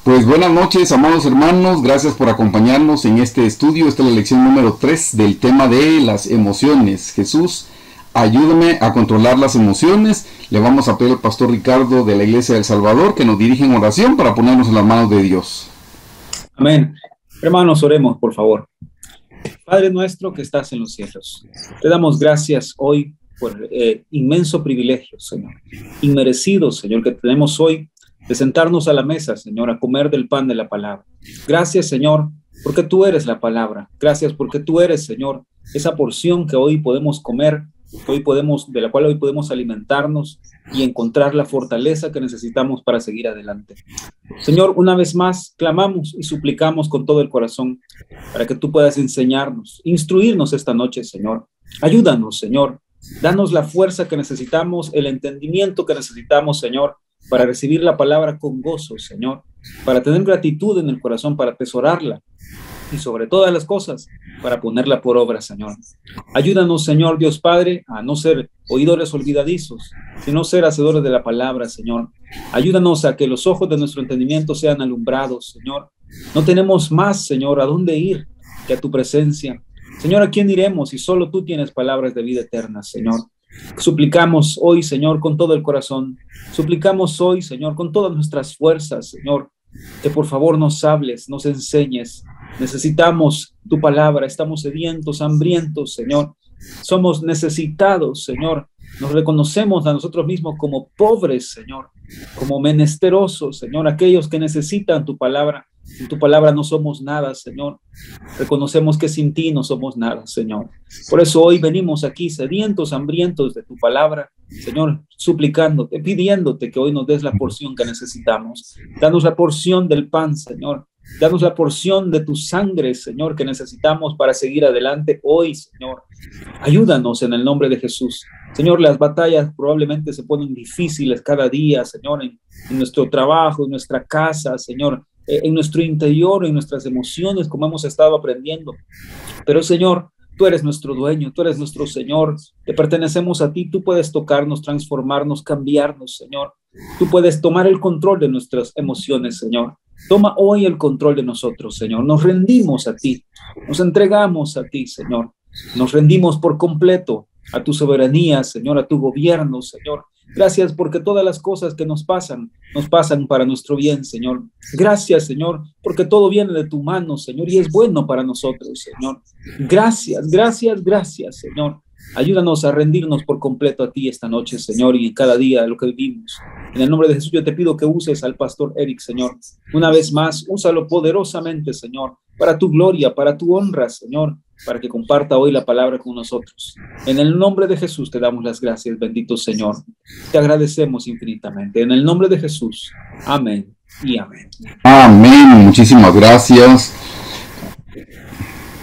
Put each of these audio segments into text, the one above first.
Pues buenas noches, amados hermanos, gracias por acompañarnos en este estudio. Esta es la lección número 3 del tema de las emociones. Jesús, ayúdame a controlar las emociones. Le vamos a pedir al pastor Ricardo de la Iglesia del Salvador que nos dirija en oración para ponernos en las manos de Dios. Amén. Hermanos, oremos, por favor. Padre nuestro que estás en los cielos, te damos gracias hoy por inmenso privilegio, Señor, inmerecido, Señor, que tenemos hoy de sentarnos a la mesa, Señor, a comer del pan de la palabra. Gracias, Señor, porque tú eres la palabra. Gracias porque tú eres, Señor, esa porción que hoy podemos comer, de la cual hoy podemos alimentarnos y encontrar la fortaleza que necesitamos para seguir adelante. Señor, una vez más clamamos y suplicamos con todo el corazón para que tú puedas enseñarnos, instruirnos esta noche, Señor. Ayúdanos, Señor. Danos la fuerza que necesitamos, el entendimiento que necesitamos, Señor, para recibir la palabra con gozo, Señor, para tener gratitud en el corazón, para atesorarla y sobre todas las cosas, para ponerla por obra, Señor. Ayúdanos, Señor Dios Padre, a no ser oidores olvidadizos, sino ser hacedores de la palabra, Señor. Ayúdanos a que los ojos de nuestro entendimiento sean alumbrados, Señor. No tenemos más, Señor, a dónde ir que a tu presencia. Señor, ¿a quién iremos si solo tú tienes palabras de vida eterna, Señor? Suplicamos hoy, Señor, con todo el corazón. Suplicamos hoy, Señor, con todas nuestras fuerzas, Señor, que por favor nos hables, nos enseñes. Necesitamos tu palabra, estamos sedientos, hambrientos, Señor. Somos necesitados, Señor. Nos reconocemos a nosotros mismos como pobres, Señor, como menesterosos, Señor, aquellos que necesitan tu palabra. Sin tu palabra no somos nada, Señor. Reconocemos que sin ti no somos nada, Señor. Por eso hoy venimos aquí sedientos, hambrientos de tu palabra, Señor, suplicándote, pidiéndote que hoy nos des la porción que necesitamos. Danos la porción del pan, Señor. Danos la porción de tu sangre, Señor, que necesitamos para seguir adelante hoy, Señor. Ayúdanos en el nombre de Jesús. Señor, las batallas probablemente se ponen difíciles cada día, Señor, en nuestro trabajo, en nuestra casa, Señor, en nuestro interior, en nuestras emociones, como hemos estado aprendiendo. Pero, Señor, tú eres nuestro dueño, tú eres nuestro Señor, te pertenecemos a ti, tú puedes tocarnos, transformarnos, cambiarnos, Señor. Tú puedes tomar el control de nuestras emociones, Señor. Toma hoy el control de nosotros, Señor. Nos rendimos a ti, nos entregamos a ti, Señor. Nos rendimos por completo a tu soberanía, Señor, a tu gobierno, Señor. Gracias porque todas las cosas que nos pasan para nuestro bien, Señor. Gracias, Señor, porque todo viene de tu mano, Señor, y es bueno para nosotros, Señor. Gracias, gracias, gracias, Señor. Ayúdanos a rendirnos por completo a ti esta noche, Señor, y cada día de lo que vivimos. En el nombre de Jesús yo te pido que uses al pastor Eric, Señor. Una vez más, úsalo poderosamente, Señor, para tu gloria, para tu honra, Señor, para que comparta hoy la palabra con nosotros. En el nombre de Jesús te damos las gracias, bendito Señor. Te agradecemos infinitamente. En el nombre de Jesús. Amén y amén. Amén, muchísimas gracias.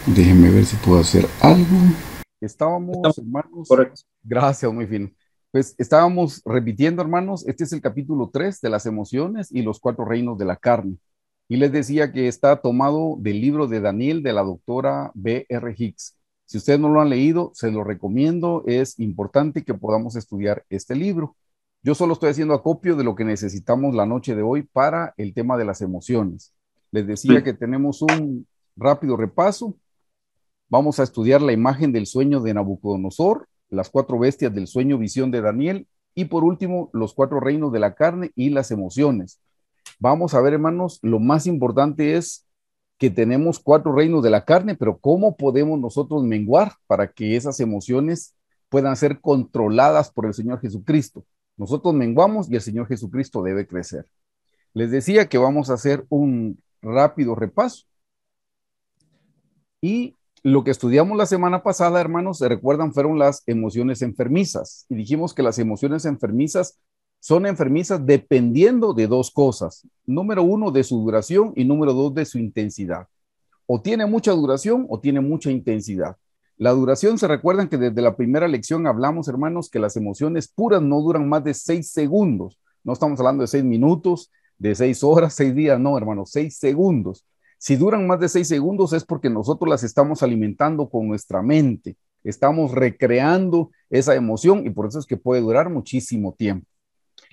Déjenme ver si puedo hacer algo. Estábamos, hermanos, correcto. Gracias, muy bien. Pues estábamos repitiendo, hermanos, este es el capítulo 3 de las emociones y los 4 reinos de la carne. Y les decía que está tomado del libro de Daniel de la doctora B.R. Hicks. Si ustedes no lo han leído, se lo recomiendo. Es importante que podamos estudiar este libro. Yo solo estoy haciendo acopio de lo que necesitamos la noche de hoy para el tema de las emociones. Les decía que tenemos un rápido repaso. Vamos a estudiar la imagen del sueño de Nabucodonosor, las 4 bestias del sueño visión de Daniel y por último los 4 reinos de la carne y las emociones. Vamos a ver, hermanos, lo más importante es que tenemos 4 reinos de la carne, pero ¿cómo podemos nosotros menguar para que esas emociones puedan ser controladas por el Señor Jesucristo? Nosotros menguamos y el Señor Jesucristo debe crecer. Les decía que vamos a hacer un rápido repaso. Y lo que estudiamos la semana pasada, hermanos, se recuerdan, fueron las emociones enfermizas. Y dijimos que las emociones enfermizas son enfermizas dependiendo de 2 cosas. Número 1, de su duración y número 2, de su intensidad. O tiene mucha duración o tiene mucha intensidad. La duración, se recuerdan que desde la primera lección hablamos, hermanos, que las emociones puras no duran más de 6 segundos. No estamos hablando de 6 minutos, de 6 horas, 6 días, no, hermanos, 6 segundos. Si duran más de 6 segundos es porque nosotros las estamos alimentando con nuestra mente. Estamos recreando esa emoción y por eso es que puede durar muchísimo tiempo.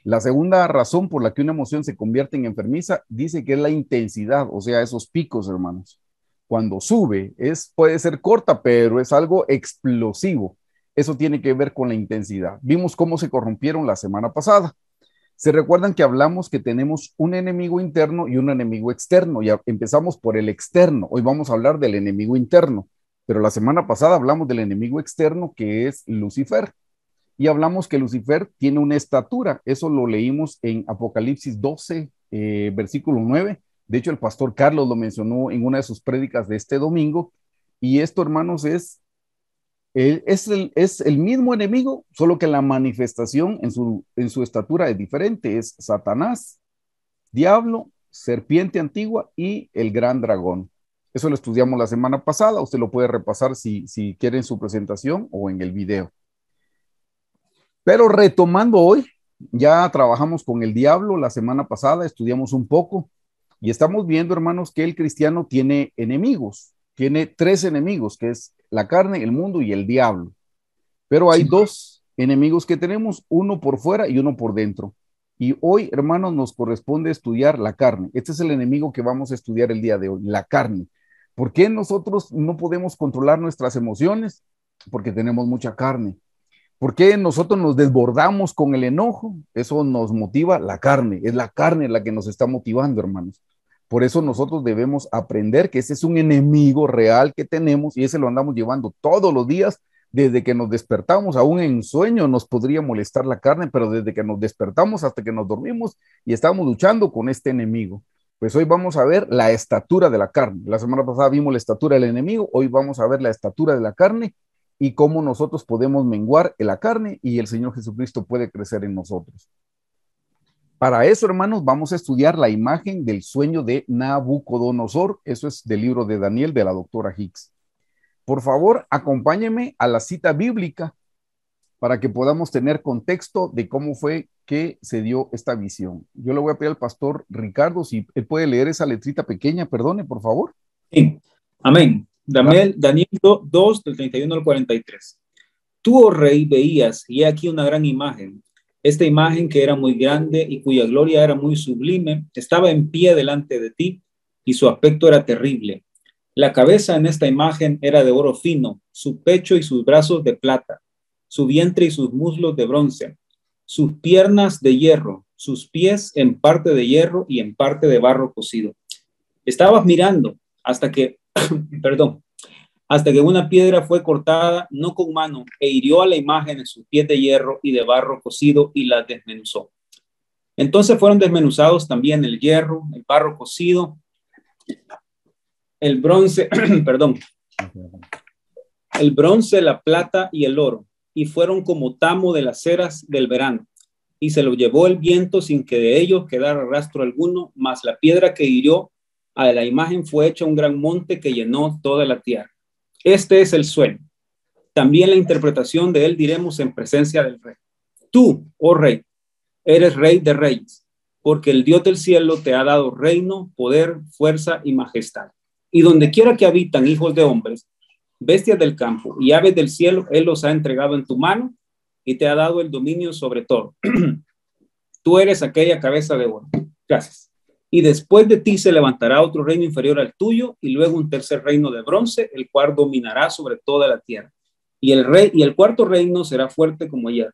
La segunda razón por la que una emoción se convierte en enfermiza dice que es la intensidad, o sea, esos picos, hermanos. Cuando sube, puede ser corta, pero es algo explosivo. Eso tiene que ver con la intensidad. Vimos cómo se corrompieron la semana pasada. Se recuerdan que hablamos que tenemos un enemigo interno y un enemigo externo. Ya empezamos por el externo. Hoy vamos a hablar del enemigo interno. Pero la semana pasada hablamos del enemigo externo, que es Lucifer. Y hablamos que Lucifer tiene una estatura. Eso lo leímos en Apocalipsis 12, versículo 9. De hecho, el pastor Carlos lo mencionó en una de sus prédicas de este domingo. Y esto, hermanos, es el mismo enemigo, solo que la manifestación en su estatura es diferente. Es Satanás, diablo, serpiente antigua y el gran dragón. Eso lo estudiamos la semana pasada. Usted lo puede repasar si quiere en su presentación o en el video. Pero retomando hoy, ya trabajamos con el diablo la semana pasada, estudiamos un poco y estamos viendo, hermanos, que el cristiano tiene enemigos. Tiene 3 enemigos, que es la carne, el mundo y el diablo. Pero hay 2 enemigos que tenemos, uno por fuera y uno por dentro. Y hoy, hermanos, nos corresponde estudiar la carne. Este es el enemigo que vamos a estudiar el día de hoy, la carne. ¿Por qué nosotros no podemos controlar nuestras emociones? Porque tenemos mucha carne. ¿Por qué nosotros nos desbordamos con el enojo? Eso nos motiva la carne. Es la carne la que nos está motivando, hermanos. Por eso nosotros debemos aprender que ese es un enemigo real que tenemos y ese lo andamos llevando todos los días desde que nos despertamos. Aún en sueño nos podría molestar la carne, pero desde que nos despertamos hasta que nos dormimos y estamos luchando con este enemigo. Pues hoy vamos a ver la estatura de la carne. La semana pasada vimos la estatura del enemigo, hoy vamos a ver la estatura de la carne y cómo nosotros podemos menguar en la carne y el Señor Jesucristo puede crecer en nosotros. Para eso, hermanos, vamos a estudiar la imagen del sueño de Nabucodonosor. Eso es del libro de Daniel de la doctora Hicks. Por favor, acompáñenme a la cita bíblica para que podamos tener contexto de cómo fue que se dio esta visión. Yo le voy a pedir al pastor Ricardo si él puede leer esa letrita pequeña, perdone, por favor. Sí, amén. Daniel 2, del 31 al 43. Tú, oh rey, veías, y aquí una gran imagen. Esta imagen, que era muy grande y cuya gloria era muy sublime, estaba en pie delante de ti, y su aspecto era terrible. La cabeza en esta imagen era de oro fino, su pecho y sus brazos de plata, su vientre y sus muslos de bronce, sus piernas de hierro, sus pies en parte de hierro y en parte de barro cocido. Estabas mirando hasta que, hasta que una piedra fue cortada, no con mano, e hirió a la imagen en sus pies de hierro y de barro cocido y la desmenuzó. Entonces fueron desmenuzados también el hierro, el barro cocido, el bronce, el bronce, la plata y el oro, y fueron como tamo de las ceras del verano. Y se lo llevó el viento sin que de ellos quedara rastro alguno, mas la piedra que hirió a la imagen fue hecha un gran monte que llenó toda la tierra. Este es el sueño. También la interpretación de él diremos en presencia del rey. Tú, oh rey, eres rey de reyes, porque el Dios del cielo te ha dado reino, poder, fuerza y majestad. Y donde quiera que habitan hijos de hombres, bestias del campo y aves del cielo, él los ha entregado en tu mano y te ha dado el dominio sobre todo. Tú eres aquella cabeza de oro. Gracias. Y después de ti se levantará otro reino inferior al tuyo y luego un tercer reino de bronce, el cual dominará sobre toda la tierra. Y el cuarto reino será fuerte como hierro.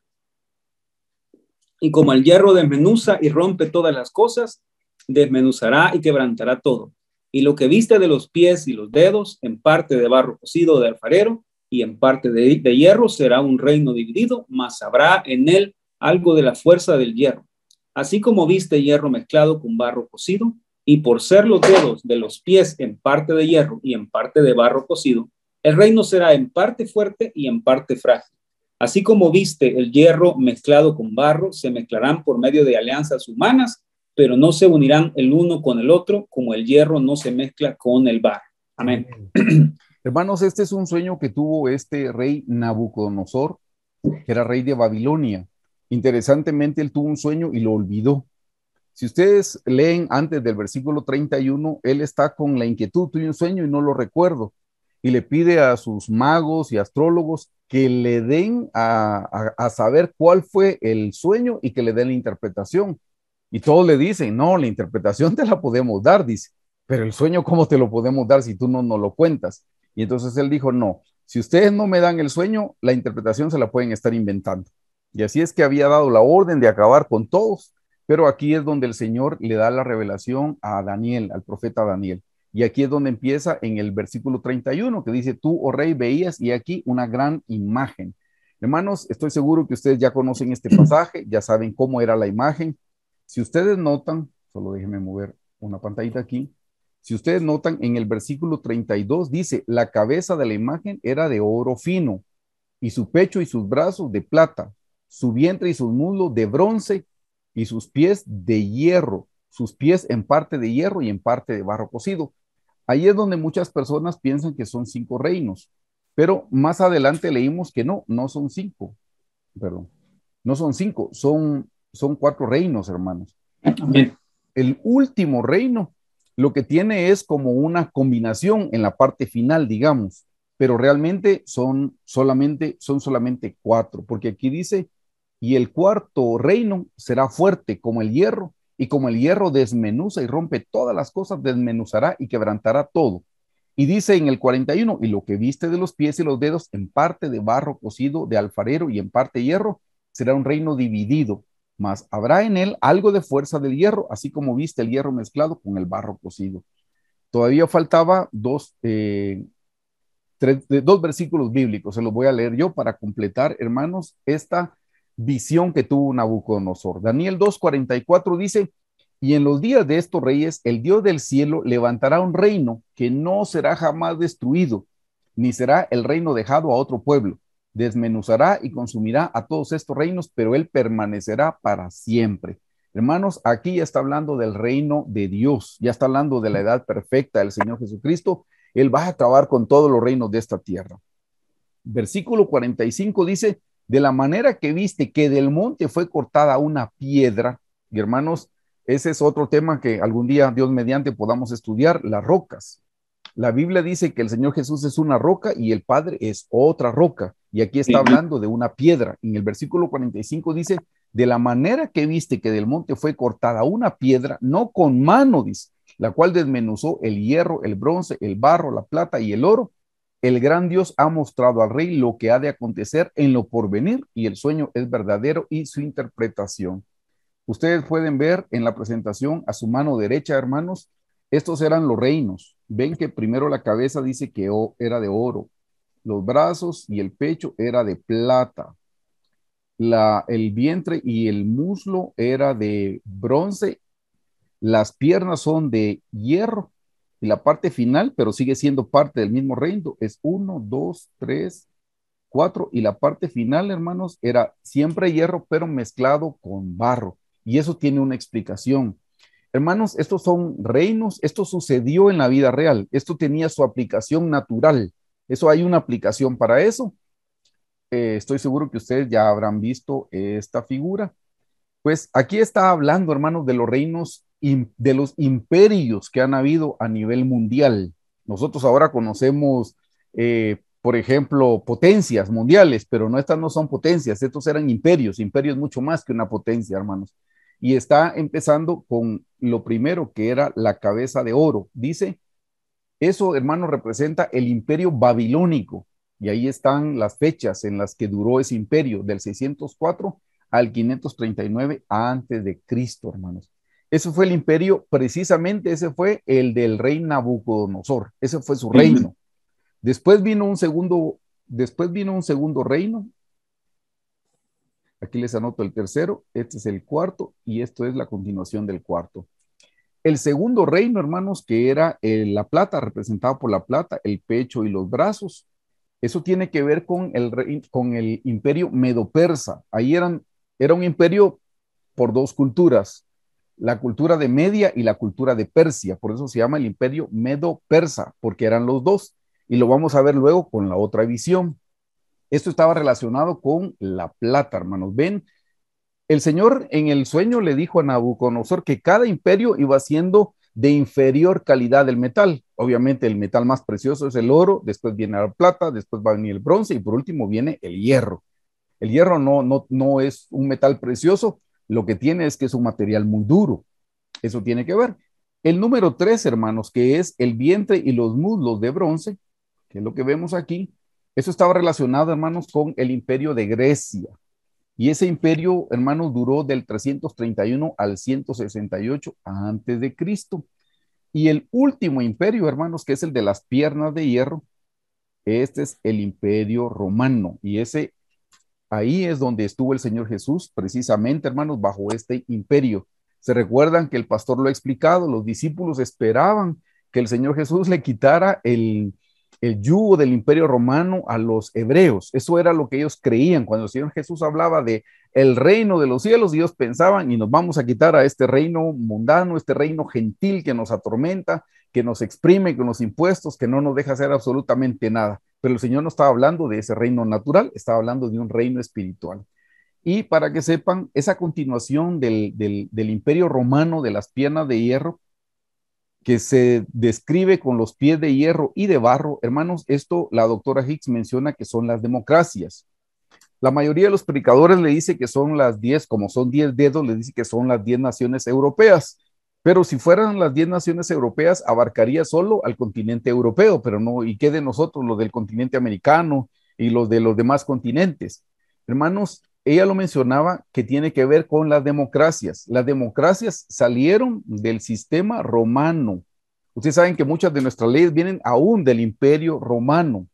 Y como el hierro desmenuza y rompe todas las cosas, desmenuzará y quebrantará todo. Y lo que viste de los pies y los dedos, en parte de barro cocido de alfarero y en parte de hierro, será un reino dividido, mas habrá en él algo de la fuerza del hierro. Así como viste hierro mezclado con barro cocido, y por ser los dedos de los pies en parte de hierro y en parte de barro cocido, el reino será en parte fuerte y en parte frágil. Así como viste el hierro mezclado con barro, se mezclarán por medio de alianzas humanas, pero no se unirán el uno con el otro, como el hierro no se mezcla con el barro. Amén. Hermanos, este es un sueño que tuvo este rey Nabucodonosor, que era rey de Babilonia. Interesantemente, él tuvo un sueño y lo olvidó. Si ustedes leen antes del versículo 31, él está con la inquietud, tuve un sueño y no lo recuerdo. Y le pide a sus magos y astrólogos que le den a saber cuál fue el sueño y que le den la interpretación. Y todos le dicen, no, la interpretación te la podemos dar, dice, pero el sueño, ¿cómo te lo podemos dar si tú no nos lo cuentas? Y entonces él dijo, no, si ustedes no me dan el sueño, la interpretación se la pueden estar inventando. Y así es que había dado la orden de acabar con todos, pero aquí es donde el Señor le da la revelación a Daniel, al profeta Daniel. Y aquí es donde empieza en el versículo 31, que dice, tú, oh rey, veías y aquí una gran imagen. Hermanos, estoy seguro que ustedes ya conocen este pasaje, ya saben cómo era la imagen. Si ustedes notan, solo déjenme mover una pantallita aquí. Si ustedes notan, en el versículo 32 dice, la cabeza de la imagen era de oro fino, y su pecho y sus brazos de plata, su vientre y sus muslos de bronce, y sus pies de hierro, sus pies en parte de hierro y en parte de barro cocido. Ahí es donde muchas personas piensan que son 5 reinos, pero más adelante leímos que no, no son 5, perdón, no son 5, son 4 reinos, hermanos. Amén. El último reino lo que tiene es como una combinación en la parte final, digamos, pero realmente son solamente 4, porque aquí dice, y el cuarto reino será fuerte como el hierro, y como el hierro desmenuza y rompe todas las cosas, desmenuzará y quebrantará todo. Y dice en el 41, y lo que viste de los pies y los dedos, en parte de barro cocido de alfarero y en parte hierro, será un reino dividido, mas habrá en él algo de fuerza del hierro, así como viste el hierro mezclado con el barro cocido. Todavía faltaba dos versículos bíblicos, se los voy a leer yo para completar, hermanos, esta visión que tuvo Nabucodonosor. Daniel 2:44 dice, y en los días de estos reyes, el Dios del cielo levantará un reino que no será jamás destruido, ni será el reino dejado a otro pueblo. Desmenuzará y consumirá a todos estos reinos, pero él permanecerá para siempre. Hermanos, aquí ya está hablando del reino de Dios, ya está hablando de la edad perfecta del Señor Jesucristo. Él va a acabar con todos los reinos de esta tierra. Versículo 45 dice, de la manera que viste que del monte fue cortada una piedra, y hermanos, ese es otro tema que algún día, Dios mediante, podamos estudiar, las rocas. La Biblia dice que el Señor Jesús es una roca y el Padre es otra roca. Y aquí está hablando de una piedra. En el versículo 45 dice, de la manera que viste que del monte fue cortada una piedra, no con mano, dice, la cual desmenuzó el hierro, el bronce, el barro, la plata y el oro. El gran Dios ha mostrado al rey lo que ha de acontecer en lo porvenir y el sueño es verdadero y su interpretación. Ustedes pueden ver en la presentación a su mano derecha, hermanos, estos eran los reinos. Ven que primero la cabeza dice que era de oro, los brazos y el pecho era de plata, el vientre y el muslo era de bronce, las piernas son de hierro y la parte final, pero sigue siendo parte del mismo reino, es 1, 2, 3, 4 y la parte final, hermanos, era siempre hierro, pero mezclado con barro. Y eso tiene una explicación. Hermanos, estos son reinos, esto sucedió en la vida real, esto tenía su aplicación natural, eso hay una aplicación para eso. Estoy seguro que ustedes ya habrán visto esta figura. Pues aquí está hablando, hermanos, de los reinos, de los imperios que han habido a nivel mundial. Nosotros ahora conocemos, por ejemplo, potencias mundiales, pero no, estas no son potencias, estos eran imperios, imperios mucho más que una potencia, hermanos. Y está empezando con lo primero, que era la cabeza de oro. Dice, eso, hermano, representa el imperio babilónico. Y ahí están las fechas en las que duró ese imperio, del 604 al 539 antes de Cristo, hermanos. Ese fue el imperio, precisamente ese fue el del rey Nabucodonosor. Ese fue su reino. Después vino un segundo reino. Aquí les anoto el tercero, este es el cuarto y esto es la continuación del cuarto. El segundo reino, hermanos, que era la plata, representado por la plata, el pecho y los brazos. Eso tiene que ver con el imperio medo-persa. Ahí era un imperio por dos culturas, la cultura de Media y la cultura de Persia. Por eso se llama el imperio medo-persa, porque eran los dos. Y lo vamos a ver luego con la otra visión. Esto estaba relacionado con la plata, hermanos. Ven, el Señor en el sueño le dijo a Nabucodonosor que cada imperio iba siendo de inferior calidad del metal. Obviamente el metal más precioso es el oro, después viene la plata, después va a venir el bronce y por último viene el hierro. El hierro no es un metal precioso, lo que tiene es que es un material muy duro. Eso tiene que ver. El número 3, hermanos, que es el vientre y los muslos de bronce, que es lo que vemos aquí, eso estaba relacionado, hermanos, con el imperio de Grecia. Y ese imperio, hermanos, duró del 331 al 168 antes de Cristo. Y el último imperio, hermanos, que es el de las piernas de hierro, este es el imperio romano. Y ese, ahí es donde estuvo el Señor Jesús, precisamente, hermanos, bajo este imperio. Se recuerdan que el pastor lo ha explicado, los discípulos esperaban que el Señor Jesús le quitara el yugo del imperio romano a los hebreos. Eso era lo que ellos creían. Cuando el Señor Jesús hablaba de el reino de los cielos, ellos pensaban, y nos vamos a quitar a este reino mundano, este reino gentil que nos atormenta, que nos exprime con los impuestos, que no nos deja hacer absolutamente nada. Pero el Señor no estaba hablando de ese reino natural, estaba hablando de un reino espiritual. Y para que sepan, esa continuación del imperio romano de las piernas de hierro, que se describe con los pies de hierro y de barro, hermanos, esto la doctora Hicks menciona que son las democracias. La mayoría de los predicadores le dice que son las 10, como son 10 dedos, le dice que son las 10 naciones europeas. Pero si fueran las 10 naciones europeas, abarcaría solo al continente europeo, pero no, ¿y qué de nosotros, los del continente americano y los de los demás continentes? Hermanos, ella lo mencionaba que tiene que ver con las democracias. Las democracias salieron del sistema romano. Ustedes saben que muchas de nuestras leyes vienen aún del imperio romano.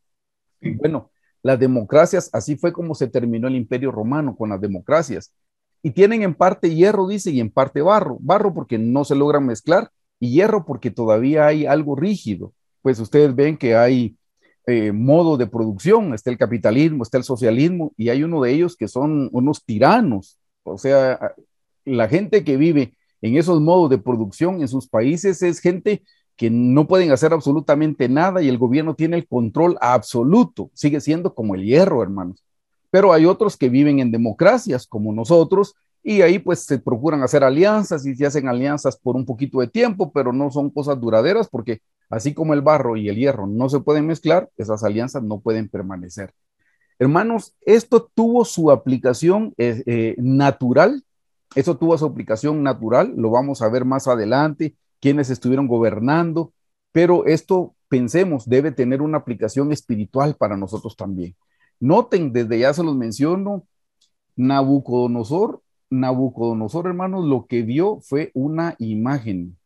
Bueno, las democracias, así fue como se terminó el imperio romano con las democracias. Y tienen en parte hierro, dice, y en parte barro. Barro porque no se logran mezclar y hierro porque todavía hay algo rígido. Pues ustedes ven que hay modo de producción, está el capitalismo, está el socialismo, y hay uno de ellos que son unos tiranos. O sea, la gente que vive en esos modos de producción en sus países es gente que no pueden hacer absolutamente nada y el gobierno tiene el control absoluto. Sigue siendo como el hierro, hermanos. Pero hay otros que viven en democracias como nosotros y ahí pues se procuran hacer alianzas y se hacen alianzas por un poquito de tiempo, pero no son cosas duraderas porque así como el barro y el hierro no se pueden mezclar, esas alianzas no pueden permanecer. Hermanos, esto tuvo su aplicación natural, eso tuvo su aplicación natural, lo vamos a ver más adelante, quienes estuvieron gobernando, pero esto, pensemos, debe tener una aplicación espiritual para nosotros también. Noten, desde ya se los menciono, Nabucodonosor, Nabucodonosor, hermanos, lo que vio fue una imagen.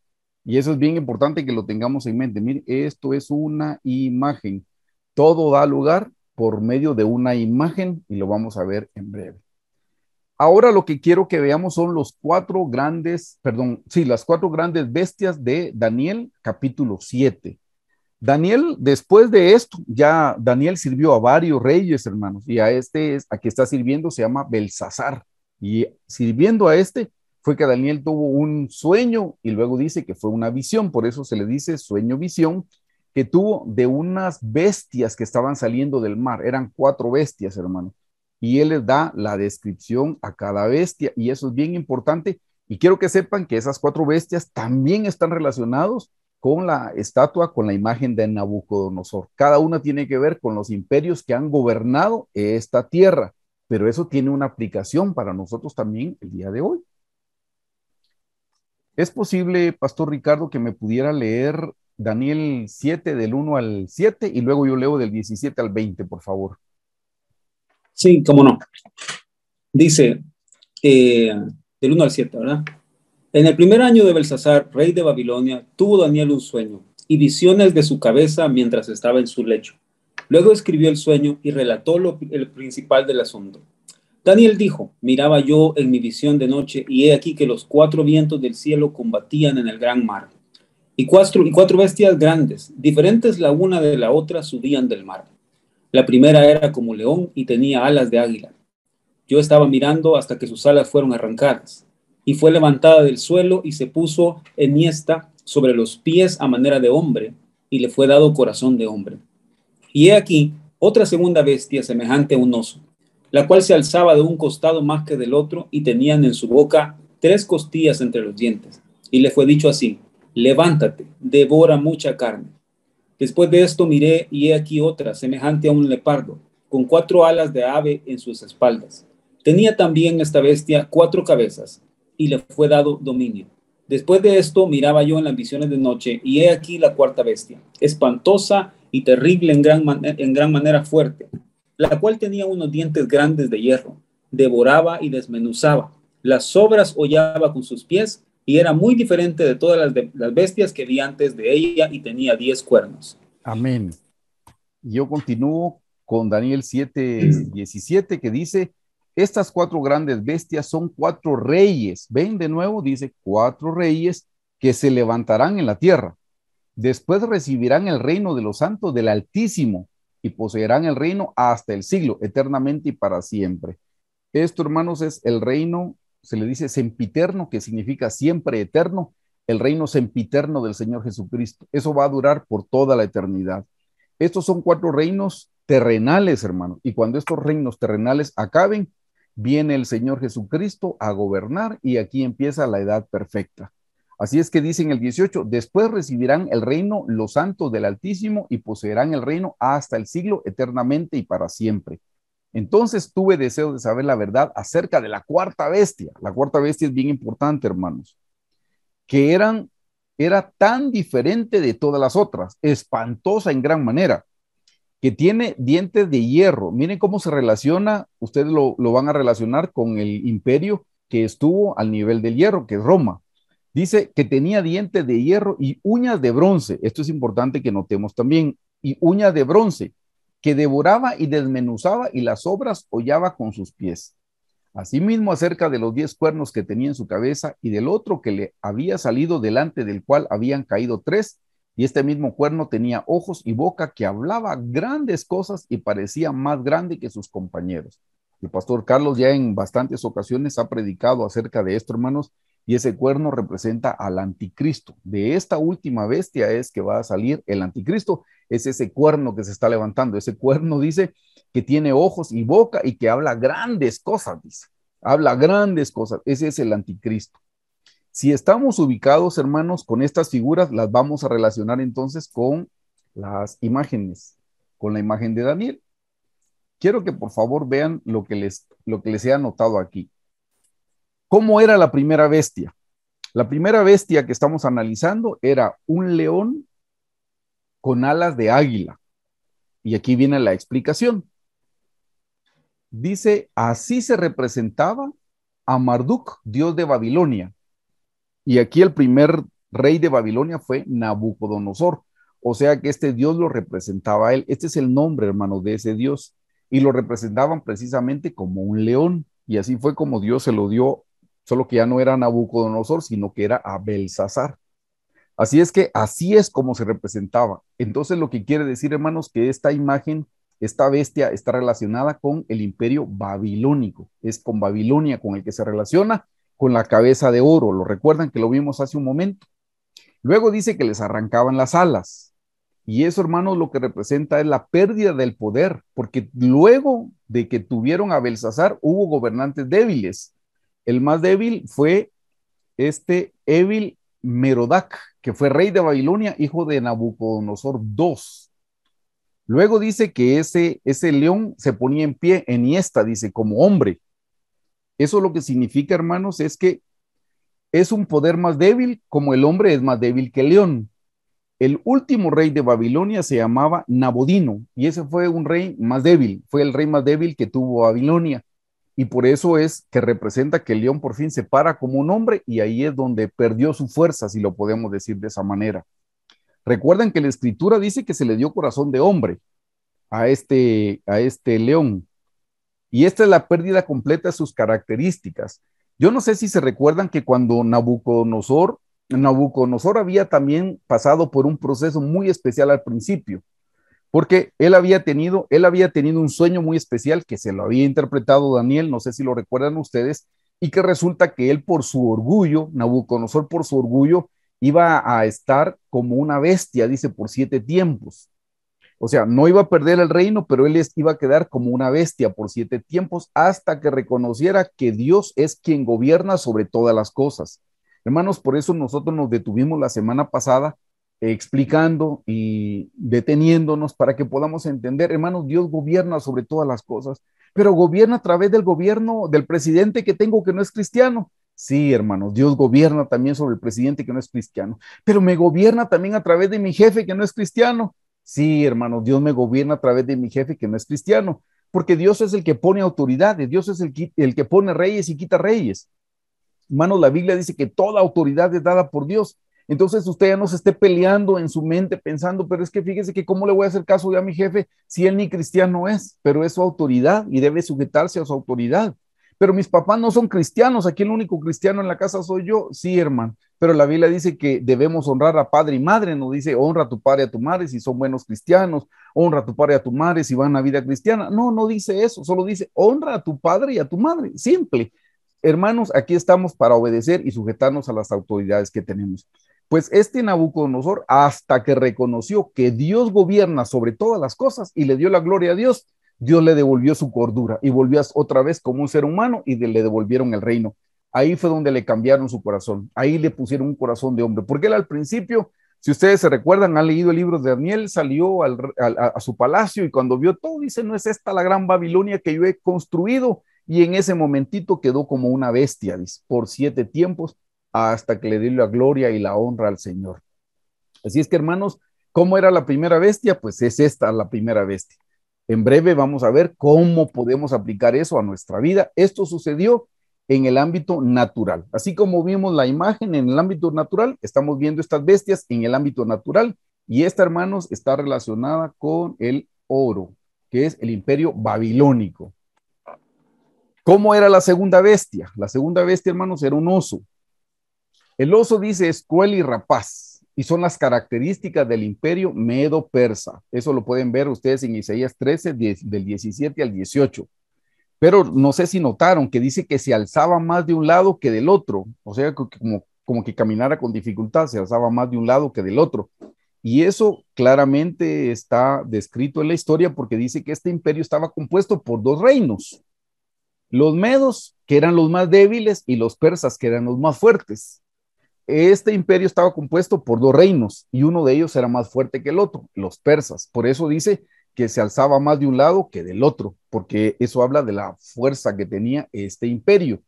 Y eso es bien importante que lo tengamos en mente. Mire, esto es una imagen. Todo da lugar por medio de una imagen y lo vamos a ver en breve. Ahora lo que quiero que veamos son los cuatro grandes, perdón, sí, las cuatro grandes bestias de Daniel, capítulo 7. Daniel, después de esto, ya Daniel sirvió a varios reyes, hermanos, y a a que está sirviendo se llama Belsasar. Y sirviendo a este, fue que Daniel tuvo un sueño y luego dice que fue una visión, por eso se le dice sueño-visión, que tuvo de unas bestias que estaban saliendo del mar. Eran cuatro bestias, hermano. Y él les da la descripción a cada bestia, y eso es bien importante. Y quiero que sepan que esas cuatro bestias también están relacionados con la estatua, con la imagen de Nabucodonosor. Cada una tiene que ver con los imperios que han gobernado esta tierra, pero eso tiene una aplicación para nosotros también el día de hoy. ¿Es posible, Pastor Ricardo, que me pudiera leer Daniel 7 del 1 al 7 y luego yo leo del 17 al 20, por favor? Sí, cómo no. Dice, del 1 al 7, ¿verdad? En el primer año de Belsasar, rey de Babilonia, tuvo Daniel un sueño y visiones de su cabeza mientras estaba en su lecho. Luego escribió el sueño y relató el principal del asunto. Daniel dijo, miraba yo en mi visión de noche y he aquí que los cuatro vientos del cielo combatían en el gran mar. Y cuatro bestias grandes, diferentes la una de la otra, subían del mar. La primera era como león y tenía alas de águila. Yo estaba mirando hasta que sus alas fueron arrancadas. Y fue levantada del suelo y se puso enhiesta sobre los pies a manera de hombre, y le fue dado corazón de hombre. Y he aquí otra segunda bestia semejante a un oso, la cual se alzaba de un costado más que del otro, y tenían en su boca 3 costillas entre los dientes. Y le fue dicho así, levántate, devora mucha carne. Después de esto miré, y he aquí otra, semejante a un leopardo, con 4 alas de ave en sus espaldas. Tenía también esta bestia 4 cabezas, y le fue dado dominio. Después de esto miraba yo en las visiones de noche, y he aquí la cuarta bestia, espantosa y terrible en gran manera fuerte, la cual tenía unos dientes grandes de hierro, devoraba y desmenuzaba, las sobras hollaba con sus pies, y era muy diferente de todas las bestias que vi antes de ella, y tenía 10 cuernos. Amén. Yo continúo con Daniel 7:17, que dice, estas 4 grandes bestias son 4 reyes. Ven de nuevo, dice, 4 reyes que se levantarán en la tierra. Después recibirán el reino de los santos del Altísimo y poseerán el reino hasta el siglo, eternamente y para siempre. Esto, hermanos, es el reino, se le dice sempiterno, que significa siempre eterno, el reino sempiterno del Señor Jesucristo. Eso va a durar por toda la eternidad. Estos son 4 reinos terrenales, hermanos, y cuando estos reinos terrenales acaben, viene el Señor Jesucristo a gobernar y aquí empieza la edad perfecta. Así es que dice en el 18, después recibirán el reino los santos del Altísimo y poseerán el reino hasta el siglo, eternamente y para siempre. Entonces tuve deseo de saber la verdad acerca de la cuarta bestia. La cuarta bestia es bien importante, hermanos, que era tan diferente de todas las otras, espantosa en gran manera, que tiene dientes de hierro. Miren cómo se relaciona, ustedes lo van a relacionar con el imperio que estuvo al nivel del hierro, que es Roma. Dice que tenía dientes de hierro y uñas de bronce. Esto es importante que notemos también. Y uñas de bronce, que devoraba y desmenuzaba y las sobras hollaba con sus pies. Asimismo, acerca de los 10 cuernos que tenía en su cabeza y del otro que le había salido delante del cual habían caído 3, y este mismo cuerno tenía ojos y boca que hablaba grandes cosas y parecía más grande que sus compañeros. El pastor Carlos ya en bastantes ocasiones ha predicado acerca de esto, hermanos, y ese cuerno representa al anticristo. De esta última bestia es que va a salir el anticristo, es ese cuerno que se está levantando. Ese cuerno dice que tiene ojos y boca y que habla grandes cosas, dice. Habla grandes cosas. Ese es el anticristo. Si estamos ubicados, hermanos, con estas figuras, las vamos a relacionar entonces con las imágenes, con la imagen de Daniel. Quiero que por favor vean lo que les he anotado aquí. ¿Cómo era la primera bestia? La primera bestia que estamos analizando era un león con alas de águila. Y aquí viene la explicación. Dice, así se representaba a Marduk, dios de Babilonia. Y aquí el primer rey de Babilonia fue Nabucodonosor. O sea que este dios lo representaba a él. Este es el nombre, hermano, de ese dios. Y lo representaban precisamente como un león. Y así fue como Dios se lo dio, solo que ya no era Nabucodonosor, sino que era a Belsasar. Así es que así es como se representaba. Entonces lo que quiere decir, hermanos, que esta imagen, esta bestia está relacionada con el imperio babilónico. Es con Babilonia con el que se relaciona, con la cabeza de oro. Lo recuerdan que lo vimos hace un momento. Luego dice que les arrancaban las alas. Y eso, hermanos, lo que representa es la pérdida del poder, porque luego de que tuvieron a Belsasar, hubo gobernantes débiles. El más débil fue este Evil Merodach, que fue rey de Babilonia, hijo de Nabucodonosor II. Luego dice que ese león se ponía en pie, enhiesta, dice, como hombre. Eso lo que significa, hermanos, es que es un poder más débil, como el hombre es más débil que el león. El último rey de Babilonia se llamaba Nabodino, y ese fue un rey más débil, fue el rey más débil que tuvo Babilonia. Y por eso es que representa que el león por fin se para como un hombre y ahí es donde perdió su fuerza, si lo podemos decir de esa manera. Recuerden que la escritura dice que se le dio corazón de hombre a este león. Y esta es la pérdida completa de sus características. Yo no sé si se recuerdan que cuando Nabucodonosor había también pasado por un proceso muy especial al principio, porque él había tenido un sueño muy especial que se lo había interpretado Daniel, no sé si lo recuerdan ustedes, y que resulta que él por su orgullo, Nabucodonosor por su orgullo, iba a estar como una bestia, dice, por 7 tiempos. O sea, no iba a perder el reino, pero él iba a quedar como una bestia por 7 tiempos hasta que reconociera que Dios es quien gobierna sobre todas las cosas. Hermanos, por eso nosotros nos detuvimos la semana pasada explicando y deteniéndonos para que podamos entender, hermanos, Dios gobierna sobre todas las cosas, pero gobierna a través del gobierno del presidente que tengo que no es cristiano. Sí, hermanos, Dios gobierna también sobre el presidente que no es cristiano, pero me gobierna también a través de mi jefe que no es cristiano. Sí, hermanos, Dios me gobierna a través de mi jefe que no es cristiano, porque Dios es el que pone autoridades, Dios es el que pone reyes y quita reyes. Hermanos, la Biblia dice que toda autoridad es dada por Dios. Entonces usted ya no se esté peleando en su mente pensando, pero es que fíjese que cómo le voy a hacer caso ya a mi jefe si él ni cristiano es, pero es su autoridad y debe sujetarse a su autoridad. Pero mis papás no son cristianos, aquí el único cristiano en la casa soy yo. Sí, hermano, pero la Biblia dice que debemos honrar a padre y madre, no dice honra a tu padre y a tu madre si son buenos cristianos, honra a tu padre y a tu madre si van a vida cristiana. No, no dice eso, solo dice honra a tu padre y a tu madre, simple. Hermanos, aquí estamos para obedecer y sujetarnos a las autoridades que tenemos. Pues este Nabucodonosor, hasta que reconoció que Dios gobierna sobre todas las cosas y le dio la gloria a Dios, Dios le devolvió su cordura y volvió otra vez como un ser humano y le devolvieron el reino. Ahí fue donde le cambiaron su corazón, ahí le pusieron un corazón de hombre, porque él al principio, si ustedes se recuerdan, han leído el libro de Daniel, salió a su palacio y cuando vio todo, dice, no es esta la gran Babilonia que yo he construido, y en ese momentito quedó como una bestia, dice, por 7 tiempos, hasta que le dio la gloria y la honra al Señor. Así es que, hermanos, ¿cómo era la primera bestia? Pues es esta la primera bestia. En breve vamos a ver cómo podemos aplicar eso a nuestra vida. Esto sucedió en el ámbito natural. Así como vimos la imagen en el ámbito natural, estamos viendo estas bestias en el ámbito natural y esta, hermanos, está relacionada con el oro, que es el imperio babilónico. ¿Cómo era la segunda bestia? La segunda bestia, hermanos, era un oso. El oso, dice, es cruel y rapaz, y son las características del imperio medo-persa. Eso lo pueden ver ustedes en Isaías 13, del 17 al 18. Pero no sé si notaron que dice que se alzaba más de un lado que del otro, o sea, como que caminara con dificultad, se alzaba más de un lado que del otro. Y eso claramente está descrito en la historia porque dice que este imperio estaba compuesto por 2 reinos. Los medos, que eran los más débiles, y los persas, que eran los más fuertes. Este imperio estaba compuesto por 2 reinos y uno de ellos era más fuerte que el otro, los persas. Por eso dice que se alzaba más de un lado que del otro, porque eso habla de la fuerza que tenía este imperio.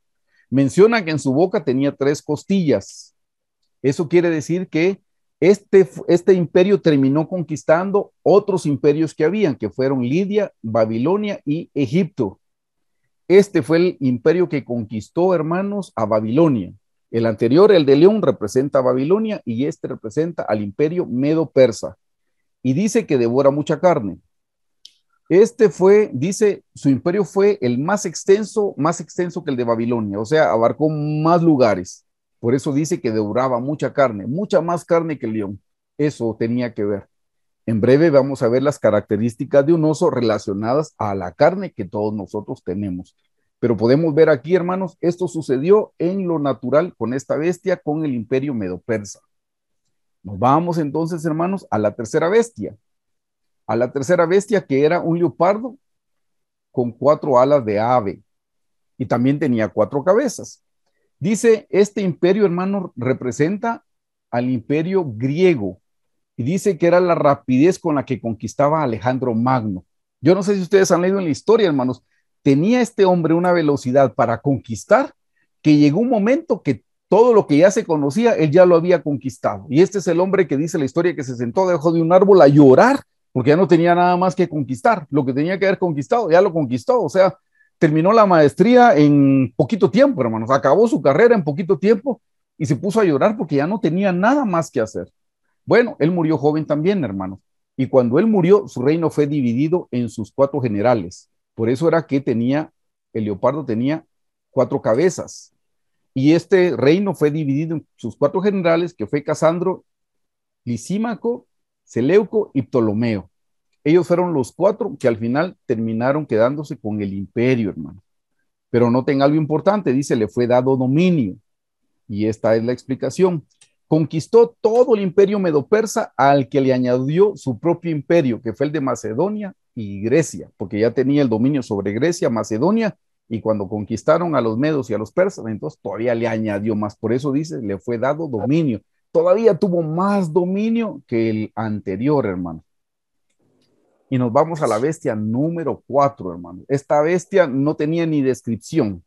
Menciona que en su boca tenía 3 costillas. Eso quiere decir que este imperio terminó conquistando otros imperios que habían, que fueron Lidia, Babilonia y Egipto. Este fue el imperio que conquistó, hermanos, a Babilonia. El anterior, el de León, representa a Babilonia y este representa al imperio medo-persa. Y dice que devora mucha carne. Este fue, dice, su imperio fue el más extenso que el de Babilonia, o sea, abarcó más lugares. Por eso dice que devoraba mucha carne, mucha más carne que el león. Eso tenía que ver. En breve vamos a ver las características de un oso relacionadas a la carne que todos nosotros tenemos. Pero podemos ver aquí, hermanos, esto sucedió en lo natural con esta bestia, con el imperio medo-persa. Nos vamos entonces, hermanos, a la tercera bestia. A la tercera bestia, que era un leopardo con 4 alas de ave y también tenía 4 cabezas. Dice, este imperio, hermanos, representa al imperio griego y dice que era la rapidez con la que conquistaba Alejandro Magno. Yo no sé si ustedes han leído en la historia, hermanos, tenía este hombre una velocidad para conquistar que llegó un momento que todo lo que ya se conocía, él ya lo había conquistado. Y este es el hombre que dice la historia que se sentó debajo de un árbol a llorar porque ya no tenía nada más que conquistar. Lo que tenía que haber conquistado, ya lo conquistó. O sea, terminó la maestría en poquito tiempo, hermanos. Acabó su carrera en poquito tiempo y se puso a llorar porque ya no tenía nada más que hacer. Bueno, él murió joven también, hermanos. Y cuando él murió, su reino fue dividido en sus 4 generales. Por eso era que el leopardo tenía 4 cabezas. Y este reino fue dividido en sus 4 generales, que fue Casandro, Lisímaco, Seleuco y Ptolomeo. Ellos fueron los 4 que al final terminaron quedándose con el imperio, hermano. Pero noten algo importante, dice, le fue dado dominio. Y esta es la explicación. Conquistó todo el imperio medo-persa al que le añadió su propio imperio, que fue el de Macedonia y Grecia, porque ya tenía el dominio sobre Grecia, Macedonia Y cuando conquistaron a los medos y a los persas, entonces todavía le añadió más. Por eso dice, le fue dado dominio. Todavía tuvo más dominio que el anterior, hermano. Y nos vamos a la bestia número 4, hermano. Esta bestia no tenía ni descripción.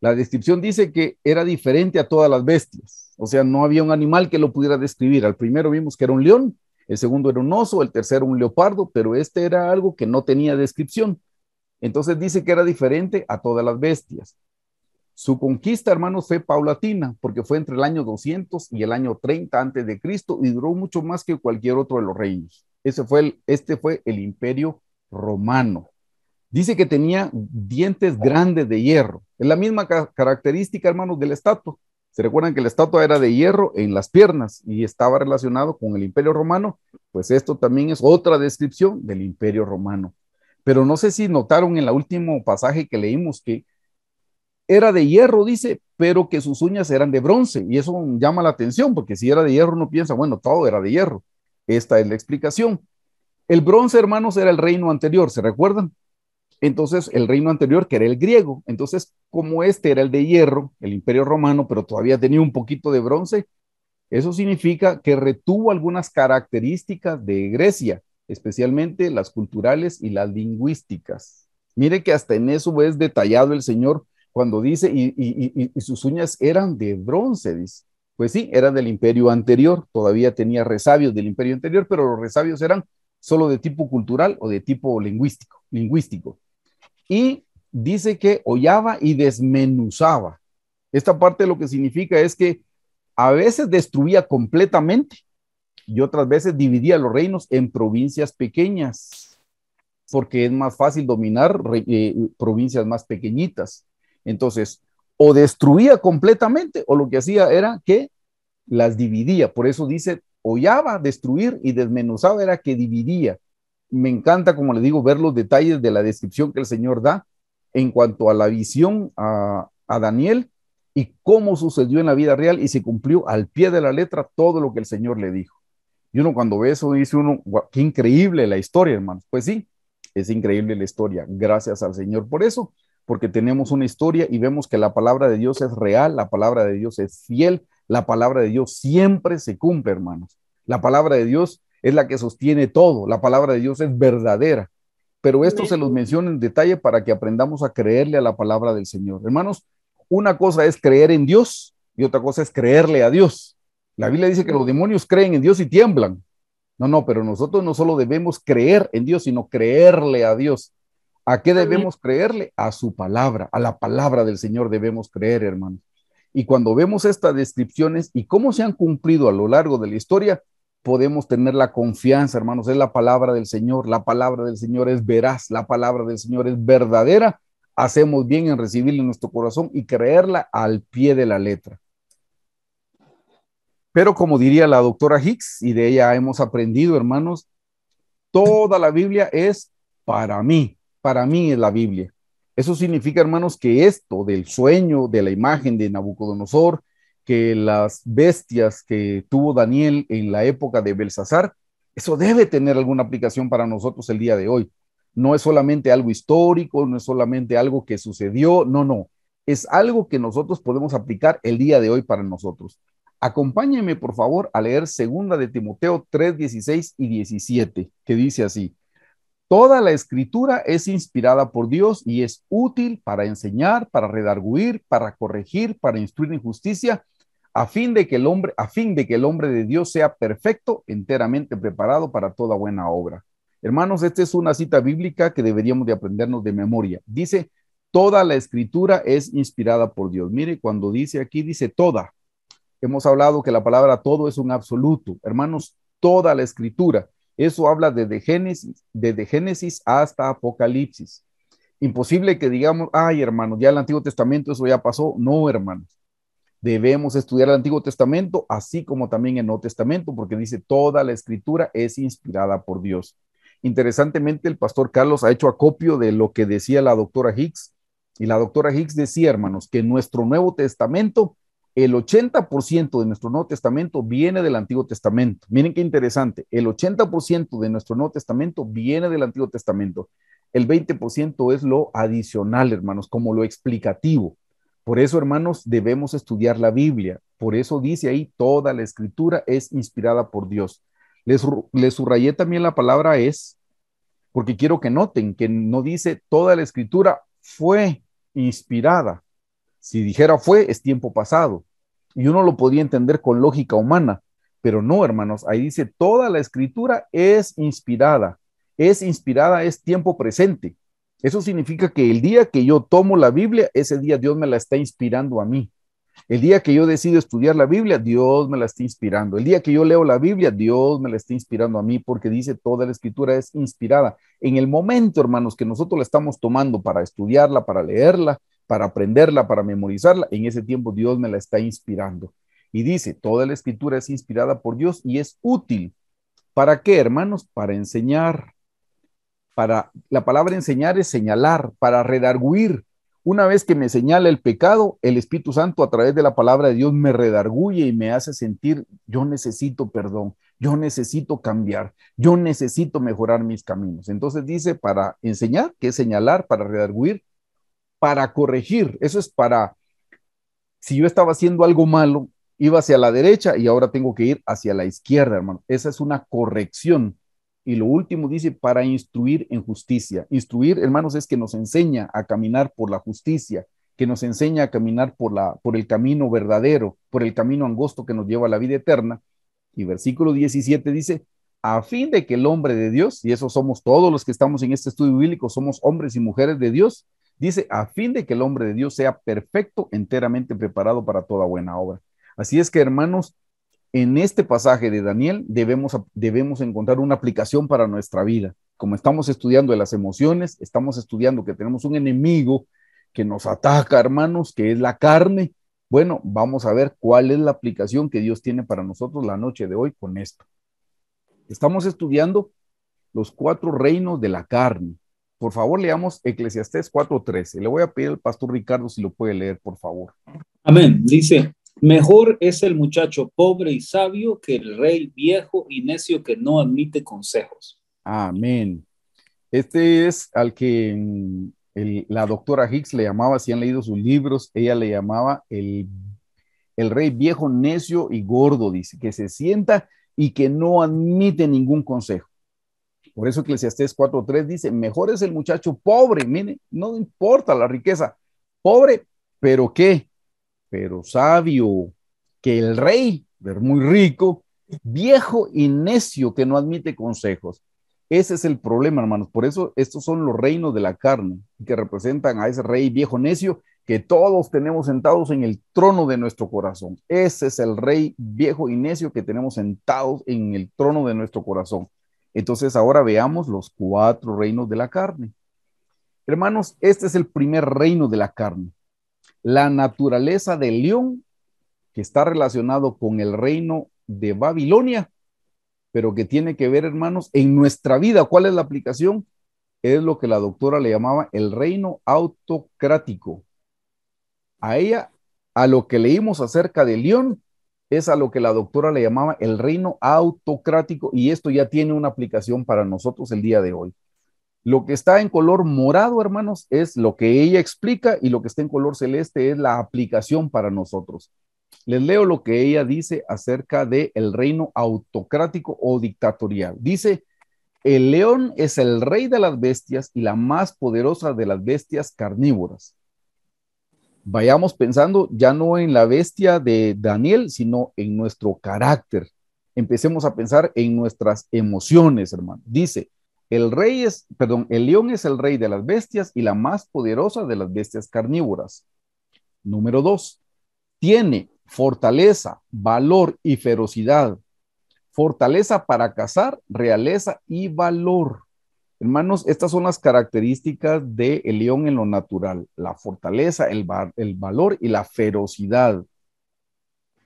La descripción dice que era diferente a todas las bestias. O sea, no había un animal que lo pudiera describir. Al primero vimos que era un león, el segundo era un oso, el tercero un leopardo, pero este era algo que no tenía descripción. Entonces dice que era diferente a todas las bestias. Su conquista, hermanos, fue paulatina, porque fue entre el año 200 y el año 30 antes de Cristo y duró mucho más que cualquier otro de los reinos. Este fue el imperio romano. Dice que tenía dientes grandes de hierro. Es la misma característica, hermanos, de la estatua. Se recuerdan que la estatua era de hierro en las piernas y estaba relacionado con el imperio romano, pues esto también es otra descripción del imperio romano. Pero no sé si notaron en el último pasaje que leímos que era de hierro, dice, pero que sus uñas eran de bronce. Y eso llama la atención, porque si era de hierro, uno piensa, bueno, todo era de hierro. Esta es la explicación. El bronce, hermanos, era el reino anterior, ¿se recuerdan? Entonces, el reino anterior, que era el griego. Entonces, como este era el de hierro, el imperio romano, pero todavía tenía un poquito de bronce, eso significa que retuvo algunas características de Grecia, especialmente las culturales y las lingüísticas. Mire que hasta en eso es detallado el Señor cuando dice, y sus uñas eran de bronce, dice. Pues sí, era del imperio anterior, todavía tenía resabios del imperio anterior, pero los resabios eran solo de tipo cultural o de tipo lingüístico. Y dice que hollaba y desmenuzaba. Esta parte lo que significa es que a veces destruía completamente y otras veces dividía los reinos en provincias pequeñas, porque es más fácil dominar provincias más pequeñitas. Entonces, o destruía completamente o lo que hacía era que las dividía. Por eso dice, hollaba, destruir y desmenuzaba era que dividía. Me encanta, como le digo, ver los detalles de la descripción que el Señor da en cuanto a la visión a Daniel y cómo sucedió en la vida real y se cumplió al pie de la letra todo lo que el Señor le dijo. Y uno cuando ve eso dice uno, wow, qué increíble la historia, hermanos. Pues sí, es increíble la historia. Gracias al Señor por eso, porque tenemos una historia y vemos que la palabra de Dios es real, la palabra de Dios es fiel, la palabra de Dios siempre se cumple, hermanos. La palabra de Dios es la que sostiene todo, la palabra de Dios es verdadera. Pero esto se los menciono en detalle para que aprendamos a creerle a la palabra del Señor. Hermanos, una cosa es creer en Dios y otra cosa es creerle a Dios. La Biblia dice que los demonios creen en Dios y tiemblan. No, no, pero nosotros no solo debemos creer en Dios, sino creerle a Dios. ¿A qué debemos creerle? A su palabra, a la palabra del Señor debemos creer, hermanos. Y cuando vemos estas descripciones y cómo se han cumplido a lo largo de la historia, podemos tener la confianza, hermanos. Es la palabra del Señor, la palabra del Señor es veraz, la palabra del Señor es verdadera. Hacemos bien en recibirla en nuestro corazón y creerla al pie de la letra. Pero como diría la doctora Hicks, y de ella hemos aprendido, hermanos, toda la Biblia es para mí es la Biblia. Eso significa, hermanos, que esto del sueño, de la imagen de Nabucodonosor, que las bestias que tuvo Daniel en la época de Belsasar, eso debe tener alguna aplicación para nosotros el día de hoy. No es solamente algo histórico, no es solamente algo que sucedió, no, no. Es algo que nosotros podemos aplicar el día de hoy para nosotros. Acompáñenme, por favor, a leer 2 de Timoteo 3, 16 y 17, que dice así: toda la escritura es inspirada por Dios y es útil para enseñar, para redarguir, para corregir, para instruir en justicia, a fin de que el hombre de Dios sea perfecto, enteramente preparado para toda buena obra. Hermanos, esta es una cita bíblica que deberíamos de aprendernos de memoria. Dice, toda la escritura es inspirada por Dios. Mire, cuando dice aquí, dice toda. Hemos hablado que la palabra todo es un absoluto. Hermanos, toda la escritura. Eso habla desde Génesis hasta Apocalipsis. Imposible que digamos, ay, hermanos, ya el Antiguo Testamento eso ya pasó. No, hermanos. Debemos estudiar el Antiguo Testamento, así como también el Nuevo Testamento, porque dice toda la escritura es inspirada por Dios. Interesantemente, el pastor Carlos ha hecho acopio de lo que decía la doctora Hicks, y la doctora Hicks decía, hermanos, que nuestro Nuevo Testamento, el 80% de nuestro Nuevo Testamento viene del Antiguo Testamento. Miren qué interesante, el 80% de nuestro Nuevo Testamento viene del Antiguo Testamento. el 20% es lo adicional, hermanos, como lo explicativo. Por eso, hermanos, debemos estudiar la Biblia. Por eso dice ahí, toda la escritura es inspirada por Dios. Les subrayé también la palabra es, porque quiero que noten que no dice toda la escritura fue inspirada. Si dijera fue, es tiempo pasado. Y uno lo podría entender con lógica humana, pero no, hermanos, ahí dice toda la escritura es inspirada. Es inspirada, es tiempo presente. Eso significa que el día que yo tomo la Biblia, ese día Dios me la está inspirando a mí. El día que yo decido estudiar la Biblia, Dios me la está inspirando. El día que yo leo la Biblia, Dios me la está inspirando a mí, porque dice toda la escritura es inspirada. En el momento, hermanos, que nosotros la estamos tomando para estudiarla, para leerla, para aprenderla, para memorizarla, en ese tiempo Dios me la está inspirando. Y dice, toda la escritura es inspirada por Dios y es útil. ¿Para qué, hermanos? Para enseñar. La palabra enseñar es señalar, para redarguir. Una vez que me señala el pecado, el Espíritu Santo a través de la palabra de Dios me redarguye y me hace sentir, yo necesito perdón, yo necesito cambiar, yo necesito mejorar mis caminos. Entonces dice para enseñar, que es señalar, para redarguir, para corregir. Eso es para, si yo estaba haciendo algo malo, iba hacia la derecha y ahora tengo que ir hacia la izquierda, hermano. Esa es una corrección. Y lo último dice, para instruir en justicia. Instruir, hermanos, es que nos enseña a caminar por la justicia, que nos enseña a caminar por el camino verdadero, por el camino angosto que nos lleva a la vida eterna. Y versículo 17 dice, a fin de que el hombre de Dios, y eso somos todos los que estamos en este estudio bíblico, somos hombres y mujeres de Dios, dice, a fin de que el hombre de Dios sea perfecto, enteramente preparado para toda buena obra. Así es que, hermanos, en este pasaje de Daniel debemos encontrar una aplicación para nuestra vida. Como estamos estudiando de las emociones, estamos estudiando que tenemos un enemigo que nos ataca, hermanos, que es la carne. Bueno, vamos a ver cuál es la aplicación que Dios tiene para nosotros la noche de hoy con esto. Estamos estudiando los 4 reinos de la carne. Por favor, leamos Eclesiastés 4:13. Le voy a pedir al pastor Ricardo si lo puede leer, por favor. Amén. Dice, mejor es el muchacho pobre y sabio que el rey viejo y necio que no admite consejos. Amén. Este es al que la doctora Hicks le llamaba, si han leído sus libros, ella le llamaba el rey viejo, necio y gordo, dice, que se sienta y que no admite ningún consejo. Por eso Eclesiastés 4:3 dice, mejor es el muchacho pobre, mire, no importa la riqueza, pobre, pero ¿qué? Pero sabio, que el rey, muy rico, viejo y necio que no admite consejos. Ese es el problema, hermanos. Por eso estos son los reinos de la carne, que representan a ese rey viejo necio que todos tenemos sentados en el trono de nuestro corazón. Ese es el rey viejo y necio que tenemos sentados en el trono de nuestro corazón. Entonces ahora veamos los 4 reinos de la carne. Hermanos, este es el primer reino de la carne. La naturaleza del león, que está relacionado con el reino de Babilonia, pero que tiene que ver, hermanos, en nuestra vida. ¿Cuál es la aplicación? Es lo que la doctora le llamaba el reino autocrático. A ella, a lo que leímos acerca del león, es a lo que la doctora le llamaba el reino autocrático, y esto ya tiene una aplicación para nosotros el día de hoy. Lo que está en color morado, hermanos, es lo que ella explica, y lo que está en color celeste es la aplicación para nosotros. Les leo lo que ella dice acerca del reino autocrático o dictatorial. Dice, el león es el rey de las bestias y la más poderosa de las bestias carnívoras. Vayamos pensando ya no en la bestia de Daniel, sino en nuestro carácter. Empecemos a pensar en nuestras emociones, hermano. Dice, el león es el rey de las bestias y la más poderosa de las bestias carnívoras. Número 2, tiene fortaleza, valor y ferocidad. Fortaleza para cazar, realeza y valor. Hermanos, estas son las características del león en lo natural: la fortaleza, el valor y la ferocidad.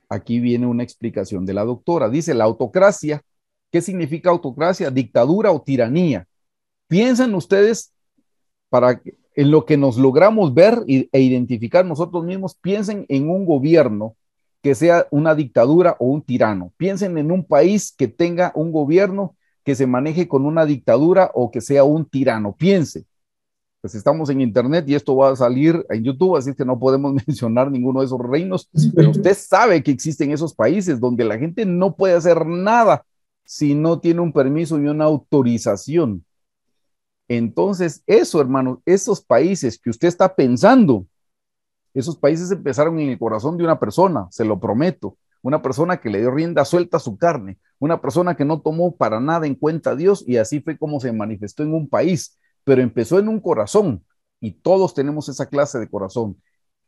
Aquí viene una explicación de la doctora. Dice, la autocracia. ¿Qué significa autocracia? Dictadura o tiranía. Piensen ustedes, en lo que nos logramos ver e identificar nosotros mismos, piensen en un gobierno que sea una dictadura o un tirano. Piensen en un país que tenga un gobierno que se maneje con una dictadura o que sea un tirano. Piense, Pues estamos en internet y esto va a salir en YouTube, así que no podemos mencionar ninguno de esos reinos, pero usted sabe que existen esos países donde la gente no puede hacer nada si no tiene un permiso y una autorización. Entonces, eso, hermano, esos países que usted está pensando, esos países empezaron en el corazón de una persona, se lo prometo, una persona que le dio rienda suelta a su carne, una persona que no tomó para nada en cuenta a Dios y así fue como se manifestó en un país, pero empezó en un corazón y todos tenemos esa clase de corazón,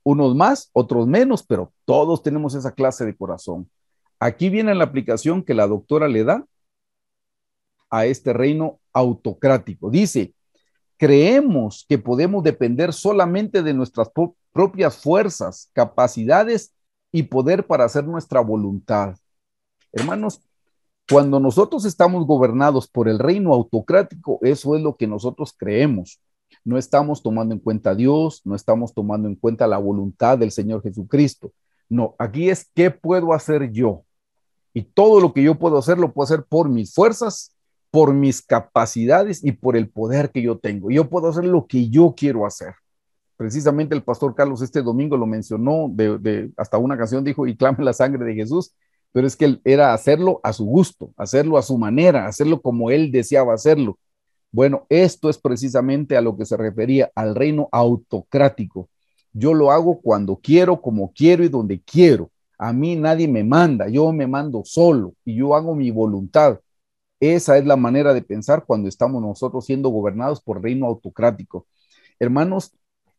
unos más, otros menos, pero todos tenemos esa clase de corazón. Aquí viene la aplicación que la doctora le da a este reino autocrático. Dice, creemos que podemos depender solamente de nuestras propias fuerzas, capacidades y poder para hacer nuestra voluntad. Hermanos, cuando nosotros estamos gobernados por el reino autocrático, eso es lo que nosotros creemos. No estamos tomando en cuenta a Dios, no estamos tomando en cuenta la voluntad del Señor Jesucristo. No, aquí es qué puedo hacer yo. Y todo lo que yo puedo hacer, lo puedo hacer por mis fuerzas, por mis capacidades y por el poder que yo tengo. Yo puedo hacer lo que yo quiero hacer. Precisamente el pastor Carlos este domingo lo mencionó, hasta una canción dijo, y clame la sangre de Jesús, pero es que él era hacerlo a su gusto, hacerlo a su manera, hacerlo como él deseaba hacerlo. Bueno, esto es precisamente a lo que se refería, al reino autocrático. Yo lo hago cuando quiero, como quiero y donde quiero. A mí nadie me manda, yo me mando solo y yo hago mi voluntad. Esa es la manera de pensar cuando estamos nosotros siendo gobernados por reino autocrático. Hermanos,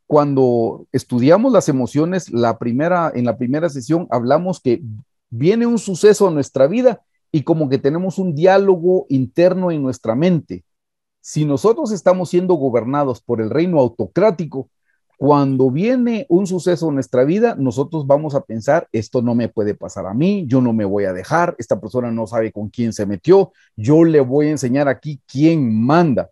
cuando estudiamos las emociones, en la primera sesión hablamos que viene un suceso en nuestra vida y como que tenemos un diálogo interno en nuestra mente. Si nosotros estamos siendo gobernados por el reino autocrático, cuando viene un suceso en nuestra vida, nosotros vamos a pensar, esto no me puede pasar a mí, yo no me voy a dejar, esta persona no sabe con quién se metió, yo le voy a enseñar aquí quién manda.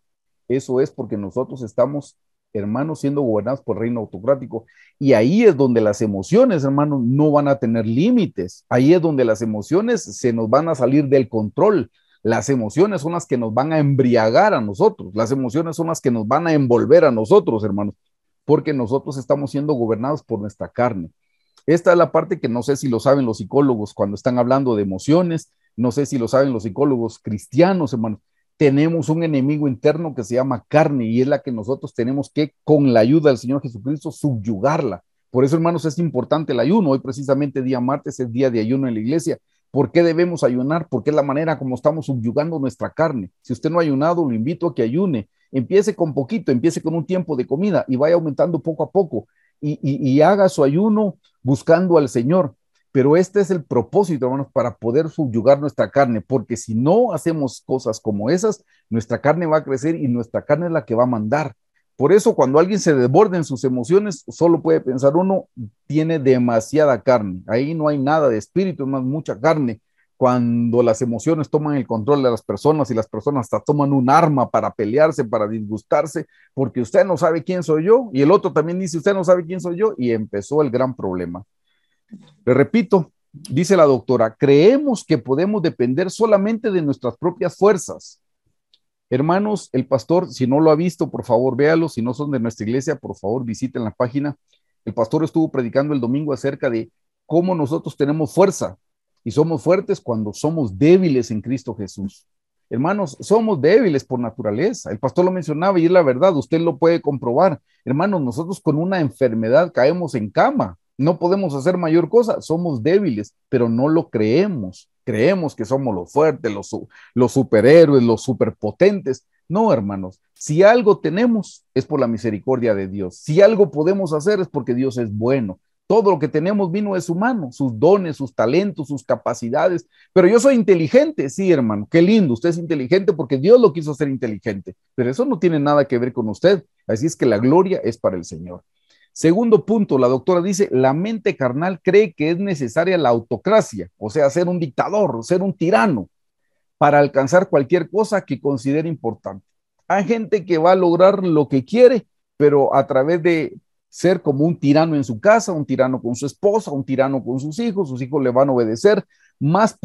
Eso es porque nosotros estamos, hermanos, siendo gobernados por el reino autocrático. Y ahí es donde las emociones, hermanos, no van a tener límites. Ahí es donde las emociones se nos van a salir del control. Las emociones son las que nos van a embriagar a nosotros. Las emociones son las que nos van a envolver a nosotros, hermanos, porque nosotros estamos siendo gobernados por nuestra carne. Esta es la parte que no sé si lo saben los psicólogos cuando están hablando de emociones, no sé si lo saben los psicólogos cristianos, hermanos. Tenemos un enemigo interno que se llama carne y es la que nosotros tenemos que, con la ayuda del Señor Jesucristo, subyugarla. Por eso, hermanos, es importante el ayuno. Hoy precisamente día martes es día de ayuno en la iglesia. ¿Por qué debemos ayunar? Porque es la manera como estamos subyugando nuestra carne. Si usted no ha ayunado, lo invito a que ayune. Empiece con poquito, empiece con un tiempo de comida y vaya aumentando poco a poco y haga su ayuno buscando al Señor. Pero este es el propósito, hermanos, para poder subyugar nuestra carne, porque si no hacemos cosas como esas, nuestra carne va a crecer y nuestra carne es la que va a mandar. Por eso, cuando alguien se desborda en sus emociones, solo puede pensar uno, tiene demasiada carne. Ahí no hay nada de espíritu, más mucha carne. Cuando las emociones toman el control de las personas y las personas hasta toman un arma para pelearse, para disgustarse, porque usted no sabe quién soy yo, y el otro también dice, usted no sabe quién soy yo, y empezó el gran problema. Le repito, dice la doctora, creemos que podemos depender solamente de nuestras propias fuerzas. Hermanos, el pastor, si no lo ha visto, por favor, véalo. Si no son de nuestra iglesia, por favor, visiten la página. El pastor estuvo predicando el domingo acerca de cómo nosotros tenemos fuerza y somos fuertes cuando somos débiles en Cristo Jesús. Hermanos, somos débiles por naturaleza. El pastor lo mencionaba y es la verdad, usted lo puede comprobar. Hermanos, nosotros con una enfermedad caemos en cama. No podemos hacer mayor cosa, somos débiles, pero no lo creemos. Creemos que somos los fuertes, los superhéroes, los superpotentes. No, hermanos, si algo tenemos es por la misericordia de Dios. Si algo podemos hacer es porque Dios es bueno. Todo lo que tenemos vino de su mano, sus dones, sus talentos, sus capacidades. Pero yo soy inteligente, sí, hermano, qué lindo. Usted es inteligente porque Dios lo quiso hacer inteligente, pero eso no tiene nada que ver con usted. Así es que la gloria es para el Señor. Segundo punto, la doctora dice, la mente carnal cree que es necesaria la autocracia, o sea, ser un dictador, ser un tirano, para alcanzar cualquier cosa que considere importante. Hay gente que va a lograr lo que quiere, pero a través de ser como un tirano en su casa, un tirano con su esposa, un tirano con sus hijos le van a obedecer más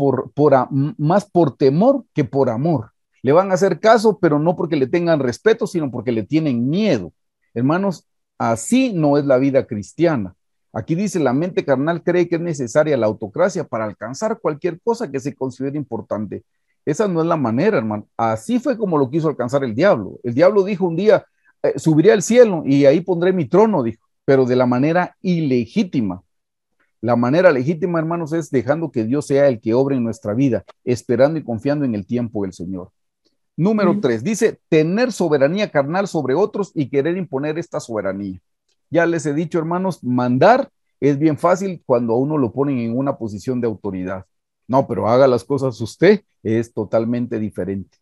más por temor que por amor. Le van a hacer caso, pero no porque le tengan respeto, sino porque le tienen miedo. Hermanos, así no es la vida cristiana. Aquí dice, la mente carnal cree que es necesaria la autocracia para alcanzar cualquier cosa que se considere importante. Esa no es la manera, hermano. Así fue como lo quiso alcanzar el diablo. El diablo dijo un día, subiré al cielo y ahí pondré mi trono, dijo, pero de la manera ilegítima. La manera legítima, hermanos, es dejando que Dios sea el que obre en nuestra vida, esperando y confiando en el tiempo del Señor. Número 3, dice tener soberanía carnal sobre otros y querer imponer esta soberanía. Ya les he dicho, hermanos, mandar es bien fácil cuando a uno lo ponen en una posición de autoridad. No, pero haga las cosas usted, es totalmente diferente.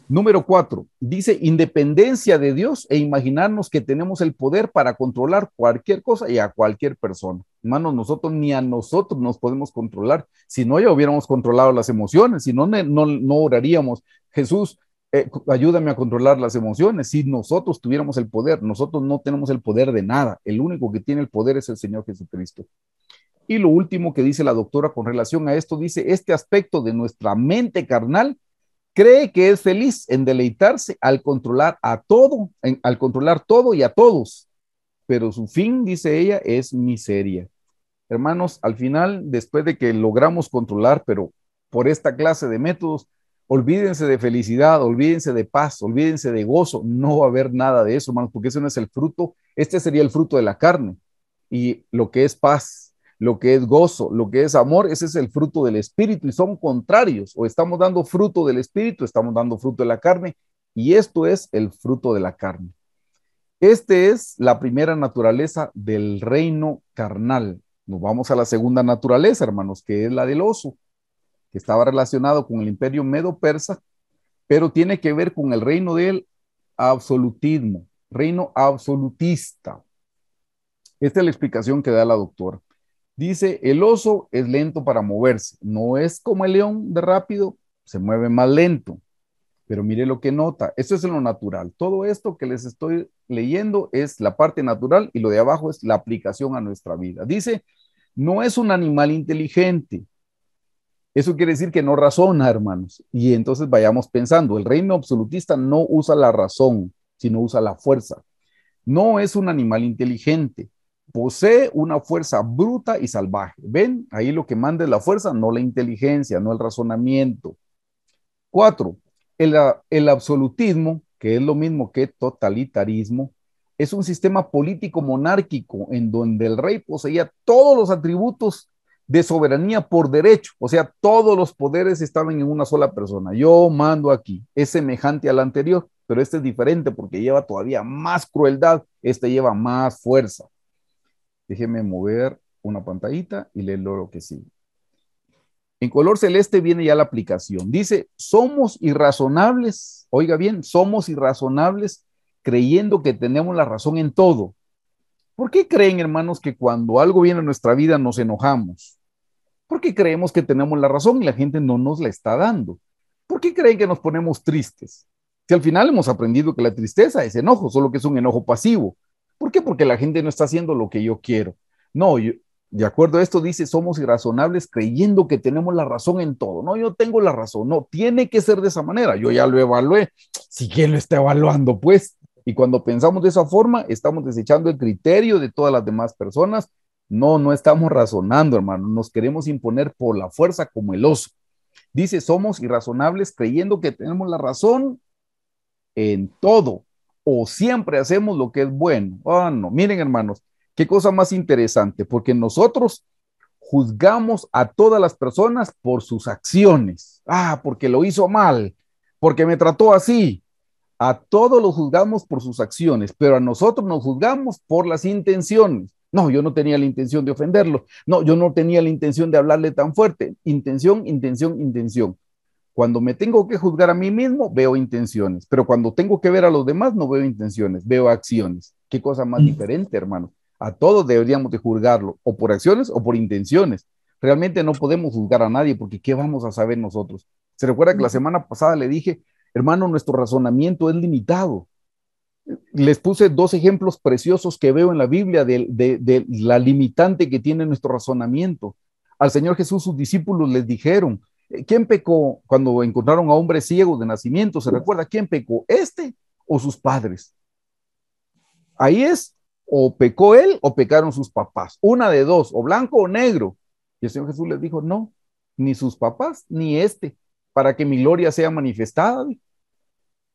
Número 4, dice independencia de Dios e imaginarnos que tenemos el poder para controlar cualquier cosa y a cualquier persona. Hermanos, nosotros ni a nosotros nos podemos controlar. Si no, ya hubiéramos controlado las emociones, si no, no oraríamos. Jesús, ayúdame a controlar las emociones. Si nosotros tuviéramos el poder, nosotros no tenemos el poder de nada. El único que tiene el poder es el Señor Jesucristo. Y lo último que dice la doctora con relación a esto, dice, este aspecto de nuestra mente carnal cree que es feliz en deleitarse al controlar a todo, al controlar todo y a todos, pero su fin, dice ella, es miseria. Hermanos, al final, después de que logramos controlar, pero por esta clase de métodos, olvídense de felicidad, olvídense de paz, olvídense de gozo, no va a haber nada de eso, hermanos, porque ese no es el fruto, este sería el fruto de la carne, y lo que es paz, lo que es gozo, lo que es amor, ese es el fruto del espíritu y son contrarios, o estamos dando fruto del espíritu, estamos dando fruto de la carne, y esto es el fruto de la carne. Este es la primera naturaleza del reino carnal. Nos vamos a la segunda naturaleza, hermanos, que es la del oso, que estaba relacionado con el imperio medo-persa, pero tiene que ver con el reino del absolutismo, reino absolutista. Esta es la explicación que da la doctora. Dice, el oso es lento para moverse, no es como el león de rápido, se mueve más lento. Pero mire lo que nota, esto es en lo natural. Todo esto que les estoy leyendo es la parte natural y lo de abajo es la aplicación a nuestra vida. Dice, no es un animal inteligente. Eso quiere decir que no razona, hermanos. Y entonces vayamos pensando, el reino absolutista no usa la razón, sino usa la fuerza. No es un animal inteligente. Posee una fuerza bruta y salvaje. ¿Ven? Ahí lo que manda es la fuerza, no la inteligencia, no el razonamiento. 4. El absolutismo, que es lo mismo que totalitarismo, es un sistema político monárquico en donde el rey poseía todos los atributos de soberanía por derecho, o sea, todos los poderes estaban en una sola persona. Yo mando aquí, es semejante al anterior, pero este es diferente porque lleva todavía más crueldad, este lleva más fuerza. Déjeme mover una pantallita y leer lo que sigue. En color celeste viene ya la aplicación. Dice, somos irrazonables, oiga bien, somos irrazonables creyendo que tenemos la razón en todo. ¿Por qué creen, hermanos, que cuando algo viene a nuestra vida nos enojamos? ¿Por qué creemos que tenemos la razón y la gente no nos la está dando? ¿Por qué creen que nos ponemos tristes? Si al final hemos aprendido que la tristeza es enojo, solo que es un enojo pasivo. ¿Por qué? Porque la gente no está haciendo lo que yo quiero. No, de acuerdo a esto dice, somos irrazonables creyendo que tenemos la razón en todo. No, yo tengo la razón. No, tiene que ser de esa manera. Yo ya lo evalué. Si quién lo está evaluando, pues. Y cuando pensamos de esa forma, estamos desechando el criterio de todas las demás personas. No, no estamos razonando, hermano. Nos queremos imponer por la fuerza como el oso. Dice, somos irrazonables creyendo que tenemos la razón en todo o siempre hacemos lo que es bueno. Oh, no, miren, hermanos, qué cosa más interesante, porque nosotros juzgamos a todas las personas por sus acciones. Ah, porque lo hizo mal, porque me trató así. A todos los juzgamos por sus acciones, pero a nosotros nos juzgamos por las intenciones. No, yo no tenía la intención de ofenderlo. No, yo no tenía la intención de hablarle tan fuerte. Intención, intención, intención. Cuando me tengo que juzgar a mí mismo, veo intenciones, pero cuando tengo que ver a los demás, no veo intenciones, veo acciones. Qué cosa más diferente, hermano. A todos deberíamos de juzgarlo, o por acciones o por intenciones. Realmente no podemos juzgar a nadie porque ¿qué vamos a saber nosotros? Se recuerda que la semana pasada le dije, hermano, nuestro razonamiento es limitado. Les puse dos ejemplos preciosos que veo en la Biblia de la limitante que tiene nuestro razonamiento. Al Señor Jesús, sus discípulos les dijeron, ¿quién pecó cuando encontraron a hombres ciegos de nacimiento? ¿Se recuerda quién pecó? ¿Este o sus padres? Ahí es, o pecó él o pecaron sus papás. Una de dos, o blanco o negro. Y el Señor Jesús les dijo, no, ni sus papás, ni para que mi gloria sea manifestada.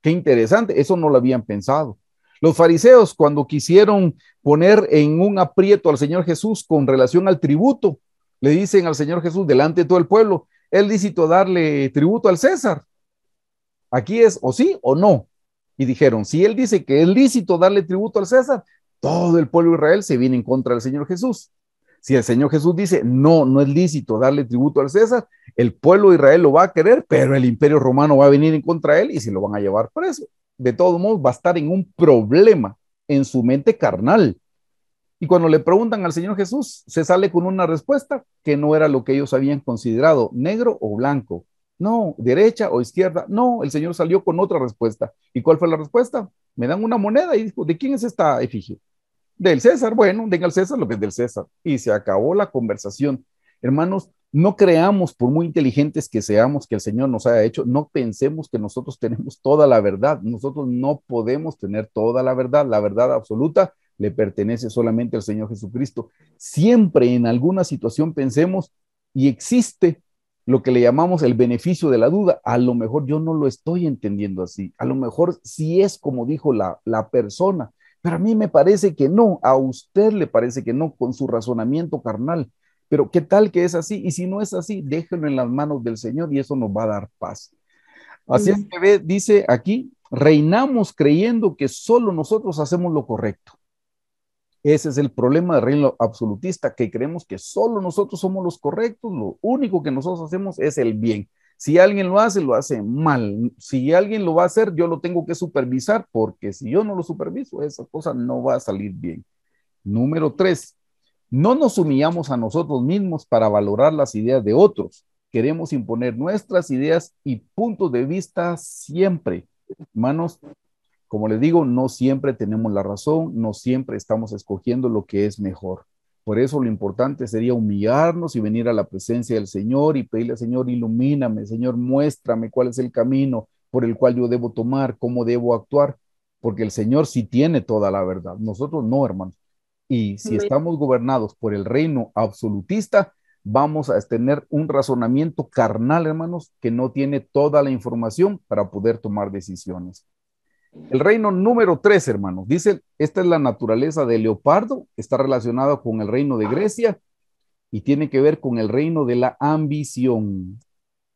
Qué interesante, eso no lo habían pensado. Los fariseos, cuando quisieron poner en un aprieto al Señor Jesús con relación al tributo, le dicen al Señor Jesús delante de todo el pueblo, ¿es lícito darle tributo al César? Aquí es o sí o no. Y dijeron, si él dice que es lícito darle tributo al César, todo el pueblo de Israel se viene en contra del Señor Jesús. Si el Señor Jesús dice, no, no es lícito darle tributo al César, el pueblo de Israel lo va a querer, pero el imperio romano va a venir en contra de él y se lo van a llevar preso. De todos modos, va a estar en un problema en su mente carnal. Y cuando le preguntan al Señor Jesús, se sale con una respuesta que no era lo que ellos habían considerado, negro o blanco. No, derecha o izquierda. No, el Señor salió con otra respuesta. ¿Y cuál fue la respuesta? Me dan una moneda y dijo, ¿de quién es esta efigie? Del César. Bueno, den al César lo que es del César. Y se acabó la conversación. Hermanos, no creamos, por muy inteligentes que seamos, que el Señor nos haya hecho, no pensemos que nosotros tenemos toda la verdad. Nosotros no podemos tener toda la verdad absoluta le pertenece solamente al Señor Jesucristo. Siempre en alguna situación pensemos y existe lo que le llamamos el beneficio de la duda. A lo mejor yo no lo estoy entendiendo así. A lo mejor sí es como dijo la persona, pero a mí me parece que no. A usted le parece que no con su razonamiento carnal. Pero ¿qué tal que es así? Y si no es así, déjenlo en las manos del Señor y eso nos va a dar paz. Así es que ve, dice aquí, reinamos creyendo que solo nosotros hacemos lo correcto. Ese es el problema del reino absolutista, que creemos que solo nosotros somos los correctos, lo único que nosotros hacemos es el bien. Si alguien lo hace mal. Si alguien lo va a hacer, yo lo tengo que supervisar, porque si yo no lo superviso, esa cosa no va a salir bien. Número 3, no nos humillamos a nosotros mismos para valorar las ideas de otros. Queremos imponer nuestras ideas y puntos de vista siempre. Hermanos, como les digo, no siempre tenemos la razón, no siempre estamos escogiendo lo que es mejor. Por eso lo importante sería humillarnos y venir a la presencia del Señor y pedirle al Señor, ilumíname, Señor, muéstrame cuál es el camino por el cual yo debo tomar, cómo debo actuar, porque el Señor sí tiene toda la verdad, nosotros no, hermanos. Y si estamos gobernados por el reino absolutista, vamos a tener un razonamiento carnal, hermanos, que no tiene toda la información para poder tomar decisiones. El reino número 3, hermanos, dice, esta es la naturaleza del leopardo, está relacionado con el reino de Grecia y tiene que ver con el reino de la ambición.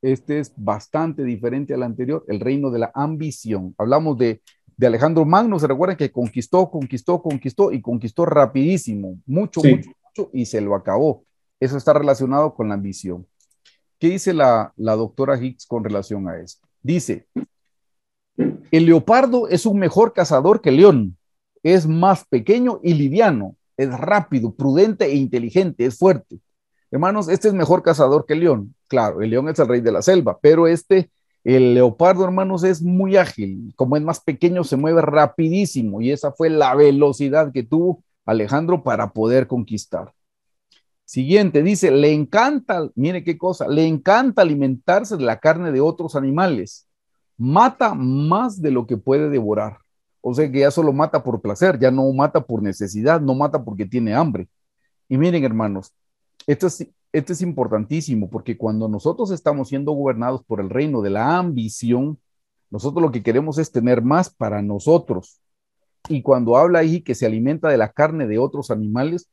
Este es bastante diferente al anterior, el reino de la ambición. Hablamos de Alejandro Magno, se recuerdan que conquistó y conquistó rapidísimo, mucho, y se lo acabó. Eso está relacionado con la ambición. ¿Qué dice la doctora Hicks con relación a esto? Dice, el leopardo es un mejor cazador que el león. Es más pequeño y liviano. Es rápido, prudente e inteligente. Es fuerte. Hermanos, este es mejor cazador que el león. Claro, el león es el rey de la selva, pero el leopardo, hermanos, es muy ágil. Como es más pequeño, se mueve rapidísimo. Y esa fue la velocidad que tuvo Alejandro para poder conquistar. Siguiente, dice, le encanta, mire qué cosa, le encanta alimentarse de la carne de otros animales. Mata más de lo que puede devorar. O sea que ya solo mata por placer, ya no mata por necesidad, no mata porque tiene hambre. Y miren, hermanos, esto es importantísimo porque cuando nosotros estamos siendo gobernados por el reino de la ambición, nosotros lo que queremos es tener más para nosotros. Y cuando habla ahí que se alimenta de la carne de otros animales,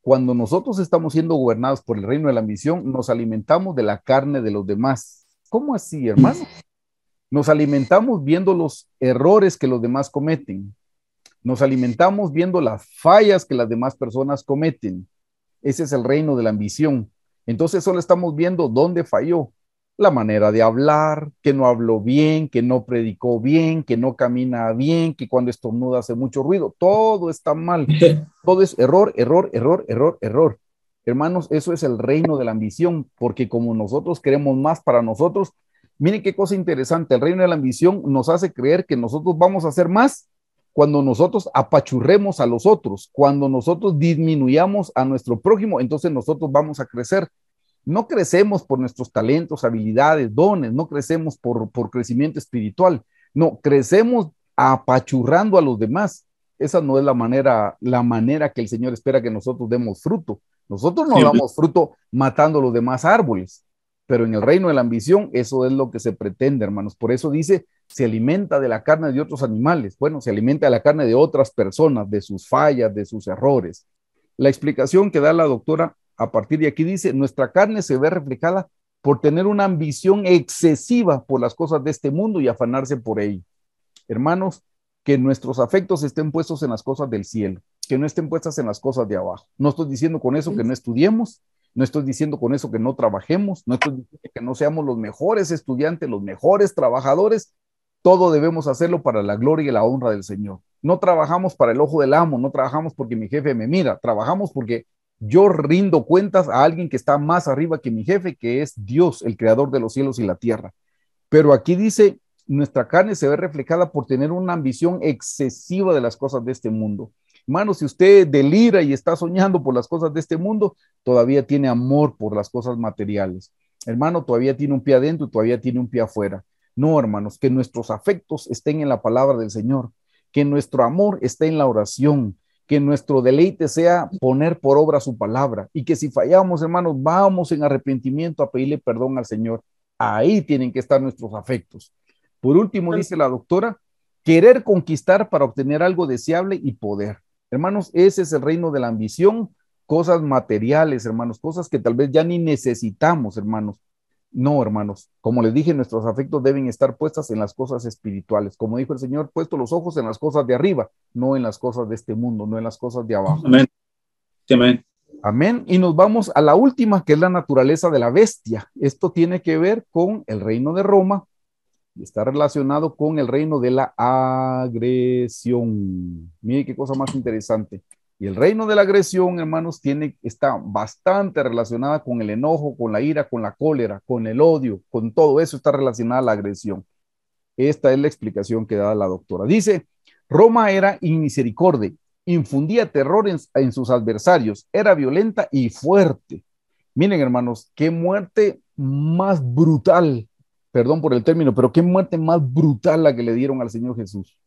cuando nosotros estamos siendo gobernados por el reino de la ambición, nos alimentamos de la carne de los demás. ¿Cómo así, hermano? Nos alimentamos viendo los errores que los demás cometen. Nos alimentamos viendo las fallas que las demás personas cometen. Ese es el reino de la ambición. Entonces solo estamos viendo dónde falló. La manera de hablar, que no habló bien, que no predicó bien, que no camina bien, que cuando estornuda hace mucho ruido. Todo está mal. Todo es error, error, error, error, error. Hermanos, eso es el reino de la ambición, porque como nosotros queremos más para nosotros, miren qué cosa interesante, el reino de la ambición nos hace creer que nosotros vamos a hacer más cuando nosotros apachurremos a los otros, cuando nosotros disminuyamos a nuestro prójimo, entonces nosotros vamos a crecer. No crecemos por nuestros talentos, habilidades, dones, no crecemos por crecimiento espiritual, no, crecemos apachurrando a los demás. esa no es la manera que el Señor espera que nosotros demos fruto. Nosotros no Sí, damos fruto matando los demás árboles, pero en el reino de la ambición eso es lo que se pretende, hermanos. Por eso dice, se alimenta de la carne de otros animales. Bueno, se alimenta de la carne de otras personas, de sus fallas, de sus errores. La explicación que da la doctora a partir de aquí dice, nuestra carne se ve reflejada por tener una ambición excesiva por las cosas de este mundo y afanarse por ello. Hermanos, que nuestros afectos estén puestos en las cosas del cielo, que no estén puestas en las cosas de abajo. No estoy diciendo con eso que no estudiemos, no estoy diciendo con eso que no trabajemos, no estoy diciendo que no seamos los mejores estudiantes, los mejores trabajadores. Todo debemos hacerlo para la gloria y la honra del Señor. No trabajamos para el ojo del amo, no trabajamos porque mi jefe me mira, trabajamos porque yo rindo cuentas a alguien que está más arriba que mi jefe, que es Dios, el creador de los cielos y la tierra. Pero aquí dice, nuestra carne se ve reflejada por tener una ambición excesiva de las cosas de este mundo. Hermano, si usted delira y está soñando por las cosas de este mundo, todavía tiene amor por las cosas materiales. Hermano, todavía tiene un pie adentro y todavía tiene un pie afuera. No, hermanos, que nuestros afectos estén en la palabra del Señor, que nuestro amor esté en la oración, que nuestro deleite sea poner por obra su palabra y que si fallamos, hermanos, vamos en arrepentimiento a pedirle perdón al Señor. Ahí tienen que estar nuestros afectos. Por último, dice la doctora, querer conquistar para obtener algo deseable y poder. Hermanos, ese es el reino de la ambición, cosas materiales, hermanos, cosas que tal vez ya ni necesitamos, hermanos. No, hermanos, como les dije, nuestros afectos deben estar puestas en las cosas espirituales. Como dijo el Señor, puesto los ojos en las cosas de arriba, no en las cosas de este mundo, no en las cosas de abajo. amén. Sí, amén. Amén. Y nos vamos a la última, que es la naturaleza de la bestia. Esto tiene que ver con el reino de Roma y está relacionado con el reino de la agresión. Mire qué cosa más interesante. Y el reino de la agresión, hermanos, está bastante relacionada con el enojo, con la ira, con la cólera, con el odio, con todo eso está relacionada la agresión. Esta es la explicación que da la doctora. Dice, Roma era inmisericordia, infundía terror en sus adversarios, era violenta y fuerte. Miren, hermanos, qué muerte más brutal, perdón por el término, pero qué muerte más brutal la que le dieron al Señor Jesús.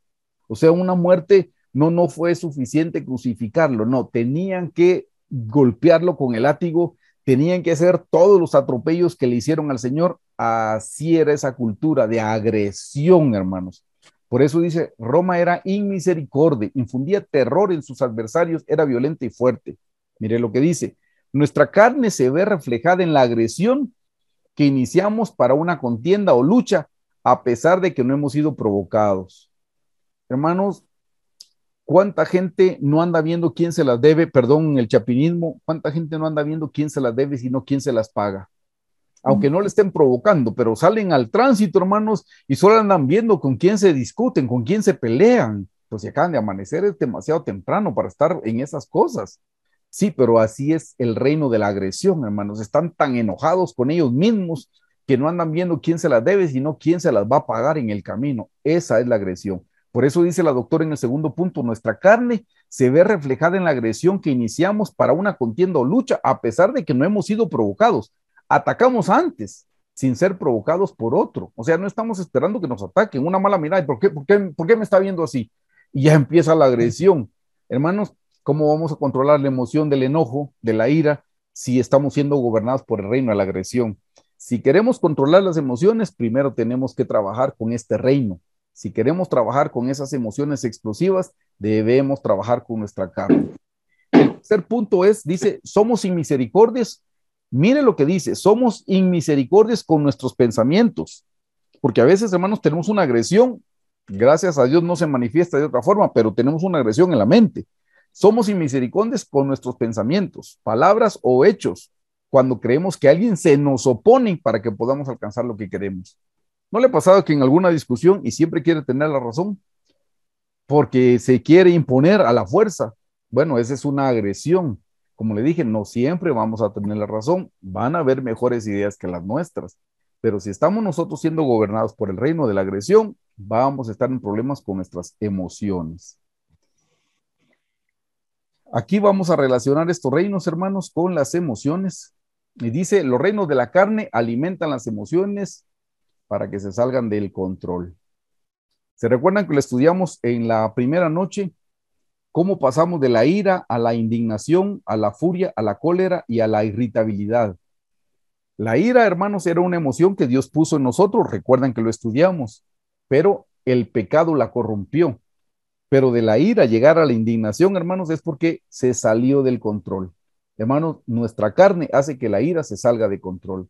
O sea, una muerte no fue suficiente crucificarlo, no, tenían que golpearlo con el látigo, tenían que hacer todos los atropellos que le hicieron al Señor. Así era esa cultura de agresión, hermanos. Por eso dice, Roma era inmisericordia, infundía terror en sus adversarios, era violenta y fuerte. Mire lo que dice, nuestra carne se ve reflejada en la agresión que iniciamos para una contienda o lucha, a pesar de que no hemos sido provocados. Hermanos, ¿cuánta gente no anda viendo quién se las debe? Perdón, el chapinismo, ¿cuánta gente no anda viendo quién se las debe, sino quién se las paga? Aunque no le estén provocando, pero salen al tránsito, hermanos, y solo andan viendo con quién se discuten, con quién se pelean. Pues si acaban de amanecer, es demasiado temprano para estar en esas cosas. Sí, pero así es el reino de la agresión, hermanos. Están tan enojados con ellos mismos que no andan viendo quién se las debe, sino quién se las va a pagar en el camino. Esa es la agresión. Por eso dice la doctora en el segundo punto, nuestra carne se ve reflejada en la agresión que iniciamos para una contienda o lucha, a pesar de que no hemos sido provocados. Atacamos antes, sin ser provocados por otro. O sea, no estamos esperando que nos ataquen. Una mala mirada, ¿por qué me está viendo así? Y ya empieza la agresión. Hermanos, ¿cómo vamos a controlar la emoción del enojo, de la ira, si estamos siendo gobernados por el reino de la agresión? Si queremos controlar las emociones, primero tenemos que trabajar con este reino. Si queremos trabajar con esas emociones explosivas, debemos trabajar con nuestra carne. El tercer punto es, dice, somos inmisericordias. Mire lo que dice, somos inmisericordias con nuestros pensamientos. Porque a veces, hermanos, tenemos una agresión. Gracias a Dios no se manifiesta de otra forma, pero tenemos una agresión en la mente. Somos inmisericordias con nuestros pensamientos, palabras o hechos, cuando creemos que alguien se nos opone para que podamos alcanzar lo que queremos. ¿No le ha pasado que en alguna discusión y siempre quiere tener la razón? Porque se quiere imponer a la fuerza. Bueno, esa es una agresión. Como le dije, no siempre vamos a tener la razón. Van a haber mejores ideas que las nuestras. Pero si estamos nosotros siendo gobernados por el reino de la agresión, vamos a estar en problemas con nuestras emociones. Aquí vamos a relacionar estos reinos, hermanos, con las emociones. Y dice, los reinos de la carne alimentan las emociones para que se salgan del control. ¿Se recuerdan que lo estudiamos en la primera noche? cómo pasamos de la ira a la indignación, a la furia, a la cólera y a la irritabilidad. La ira, hermanos, era una emoción que Dios puso en nosotros, recuerdan que lo estudiamos, pero el pecado la corrompió. Pero de la ira llegar a la indignación, hermanos, es porque se salió del control. Hermanos, nuestra carne hace que la ira se salga de control.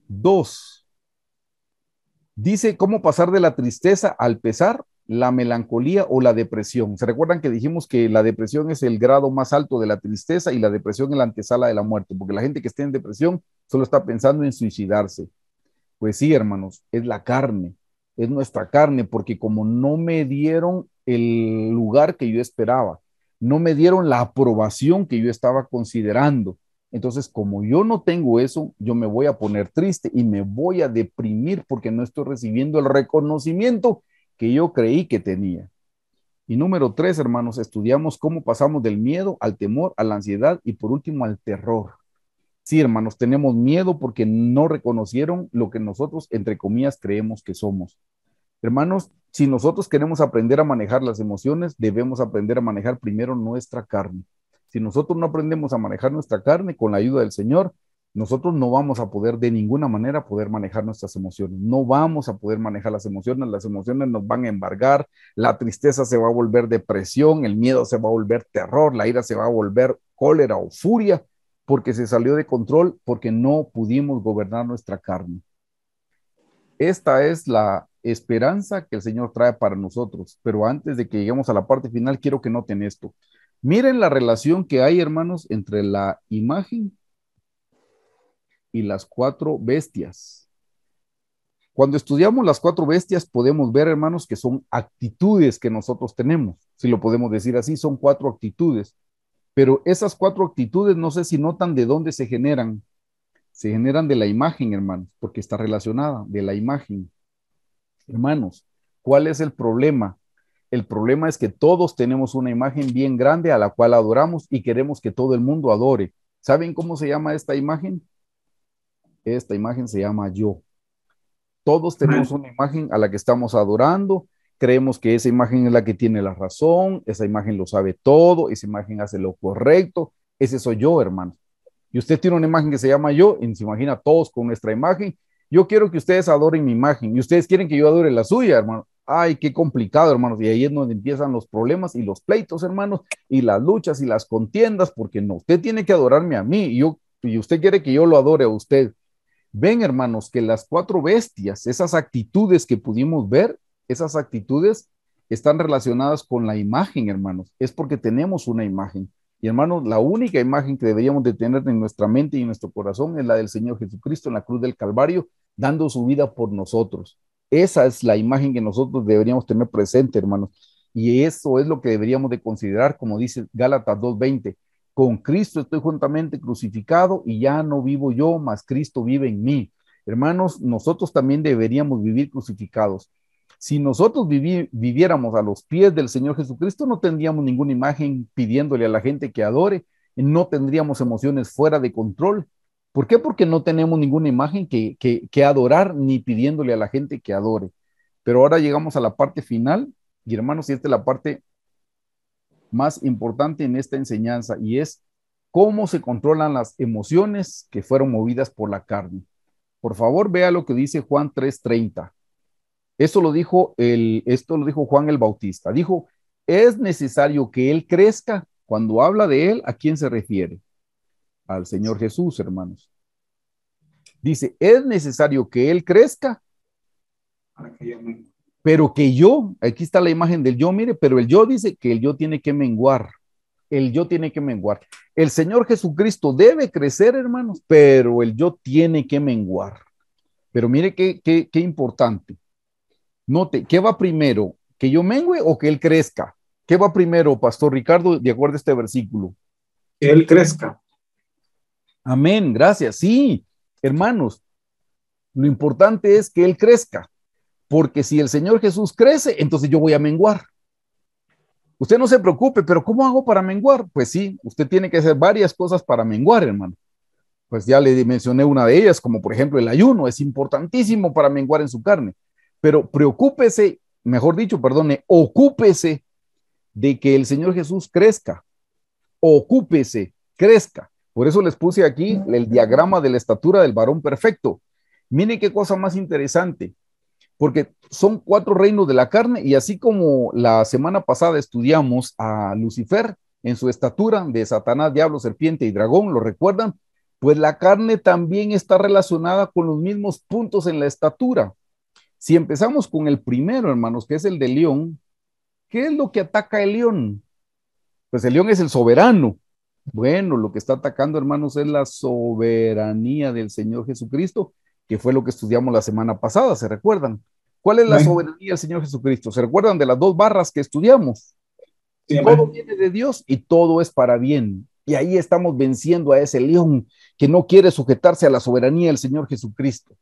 2. Dice cómo pasar de la tristeza al pesar, la melancolía o la depresión. ¿Se recuerdan que dijimos que la depresión es el grado más alto de la tristeza y la depresión es la antesala de la muerte? Porque la gente que esté en depresión solo está pensando en suicidarse. Pues sí, hermanos, es la carne, es nuestra carne, porque como no me dieron el lugar que yo esperaba, no me dieron la aprobación que yo estaba considerando, entonces como yo no tengo eso, yo me voy a poner triste y me voy a deprimir porque no estoy recibiendo el reconocimiento que yo creí que tenía. Y número 3, hermanos, estudiamos cómo pasamos del miedo al temor, a la ansiedad y por último al terror. Sí, hermanos, tenemos miedo porque no reconocieron lo que nosotros, entre comillas, creemos que somos. Hermanos, si nosotros queremos aprender a manejar las emociones, debemos aprender a manejar primero nuestra carne. Si nosotros no aprendemos a manejar nuestra carne con la ayuda del Señor, nosotros no vamos a poder de ninguna manera poder manejar nuestras emociones. No vamos a poder manejar las emociones nos van a embargar, la tristeza se va a volver depresión, el miedo se va a volver terror, la ira se va a volver cólera o furia, porque se salió de control, porque no pudimos gobernar nuestra carne. Esta es la esperanza que el Señor trae para nosotros, pero antes de que lleguemos a la parte final, quiero que noten esto. Miren la relación que hay, hermanos, entre la imagen y las 4 bestias. Cuando estudiamos las 4 bestias, podemos ver, hermanos, que son actitudes que nosotros tenemos. Si lo podemos decir así, son 4 actitudes. Pero esas 4 actitudes, no sé si notan de dónde se generan. Se generan de la imagen, hermanos, porque está relacionada, de la imagen. Hermanos, ¿cuál es el problema? El problema es que todos tenemos una imagen bien grande a la cual adoramos y queremos que todo el mundo adore. ¿Saben cómo se llama esta imagen? Esta imagen se llama yo. Todos tenemos una imagen a la que estamos adorando. Creemos que esa imagen es la que tiene la razón, esa imagen lo sabe todo, esa imagen hace lo correcto. Ese soy yo, hermano. Y usted tiene una imagen que se llama yo, y se imagina todos con nuestra imagen. Yo quiero que ustedes adoren mi imagen, y ustedes quieren que yo adore la suya, hermano. Ay, qué complicado, hermanos. Y ahí es donde empiezan los problemas y los pleitos, hermanos, y las luchas y las contiendas, porque no, usted tiene que adorarme a mí, y usted quiere que yo lo adore a usted. Ven, hermanos, que las 4 bestias, esas actitudes que pudimos ver, esas actitudes están relacionadas con la imagen, hermanos. Es porque tenemos una imagen. Y hermanos, la única imagen que deberíamos de tener en nuestra mente y en nuestro corazón es la del Señor Jesucristo en la cruz del Calvario, dando su vida por nosotros. Esa es la imagen que nosotros deberíamos tener presente, hermanos. Y eso es lo que deberíamos de considerar, como dice Gálatas 2:20. Con Cristo estoy juntamente crucificado y ya no vivo yo, mas Cristo vive en mí. Hermanos, nosotros también deberíamos vivir crucificados. Si nosotros viviéramos a los pies del Señor Jesucristo, no tendríamos ninguna imagen pidiéndole a la gente que adore, no tendríamos emociones fuera de control. ¿Por qué? Porque no tenemos ninguna imagen que adorar ni pidiéndole a la gente que adore. Pero ahora llegamos a la parte final, y hermanos, y esta es la parte más importante en esta enseñanza, y es cómo se controlan las emociones que fueron movidas por la carne. Por favor, vea lo que dice Juan 3:30. Esto lo dijo Juan el Bautista. Dijo, es necesario que él crezca. Cuando habla de él, ¿a quién se refiere? Al Señor Jesús, hermanos. Dice, es necesario que él crezca, pero que yo, aquí está la imagen del yo, mire, pero el yo dice que el yo tiene que menguar. El yo tiene que menguar. El Señor Jesucristo debe crecer, hermanos, pero el yo tiene que menguar. Pero mire qué importante. Note, ¿qué va primero? ¿Que yo mengue o que él crezca? ¿Qué va primero, Pastor Ricardo, de acuerdo a este versículo? Que él crezca. Amén, gracias. Sí, hermanos, lo importante es que él crezca, porque si el Señor Jesús crece, entonces yo voy a menguar. Usted no se preocupe, pero ¿cómo hago para menguar? Pues sí, usted tiene que hacer varias cosas para menguar, hermano. Pues ya le mencioné una de ellas, como por ejemplo el ayuno, es importantísimo para menguar en su carne. Pero preocúpese, mejor dicho, perdone, ocúpese de que el Señor Jesús crezca, ocúpese, crezca. Por eso les puse aquí el diagrama de la estatura del varón perfecto. Miren qué cosa más interesante, porque son 4 reinos de la carne y así como la semana pasada estudiamos a Lucifer en su estatura de Satanás, diablo, serpiente y dragón, ¿lo recuerdan? Pues la carne también está relacionada con los mismos puntos en la estatura. Si empezamos con el primero, hermanos, que es el de león, ¿qué es lo que ataca el león? Pues el león es el soberano. Bueno, lo que está atacando, hermanos, es la soberanía del Señor Jesucristo, que fue lo que estudiamos la semana pasada, ¿se recuerdan? ¿Cuál es la Amén. soberanía del Señor Jesucristo? ¿Se recuerdan de las 2 barras que estudiamos? Sí, Todo amén. viene de Dios y todo es para bien. Y ahí estamos venciendo a ese león que no quiere sujetarse a la soberanía del Señor Jesucristo.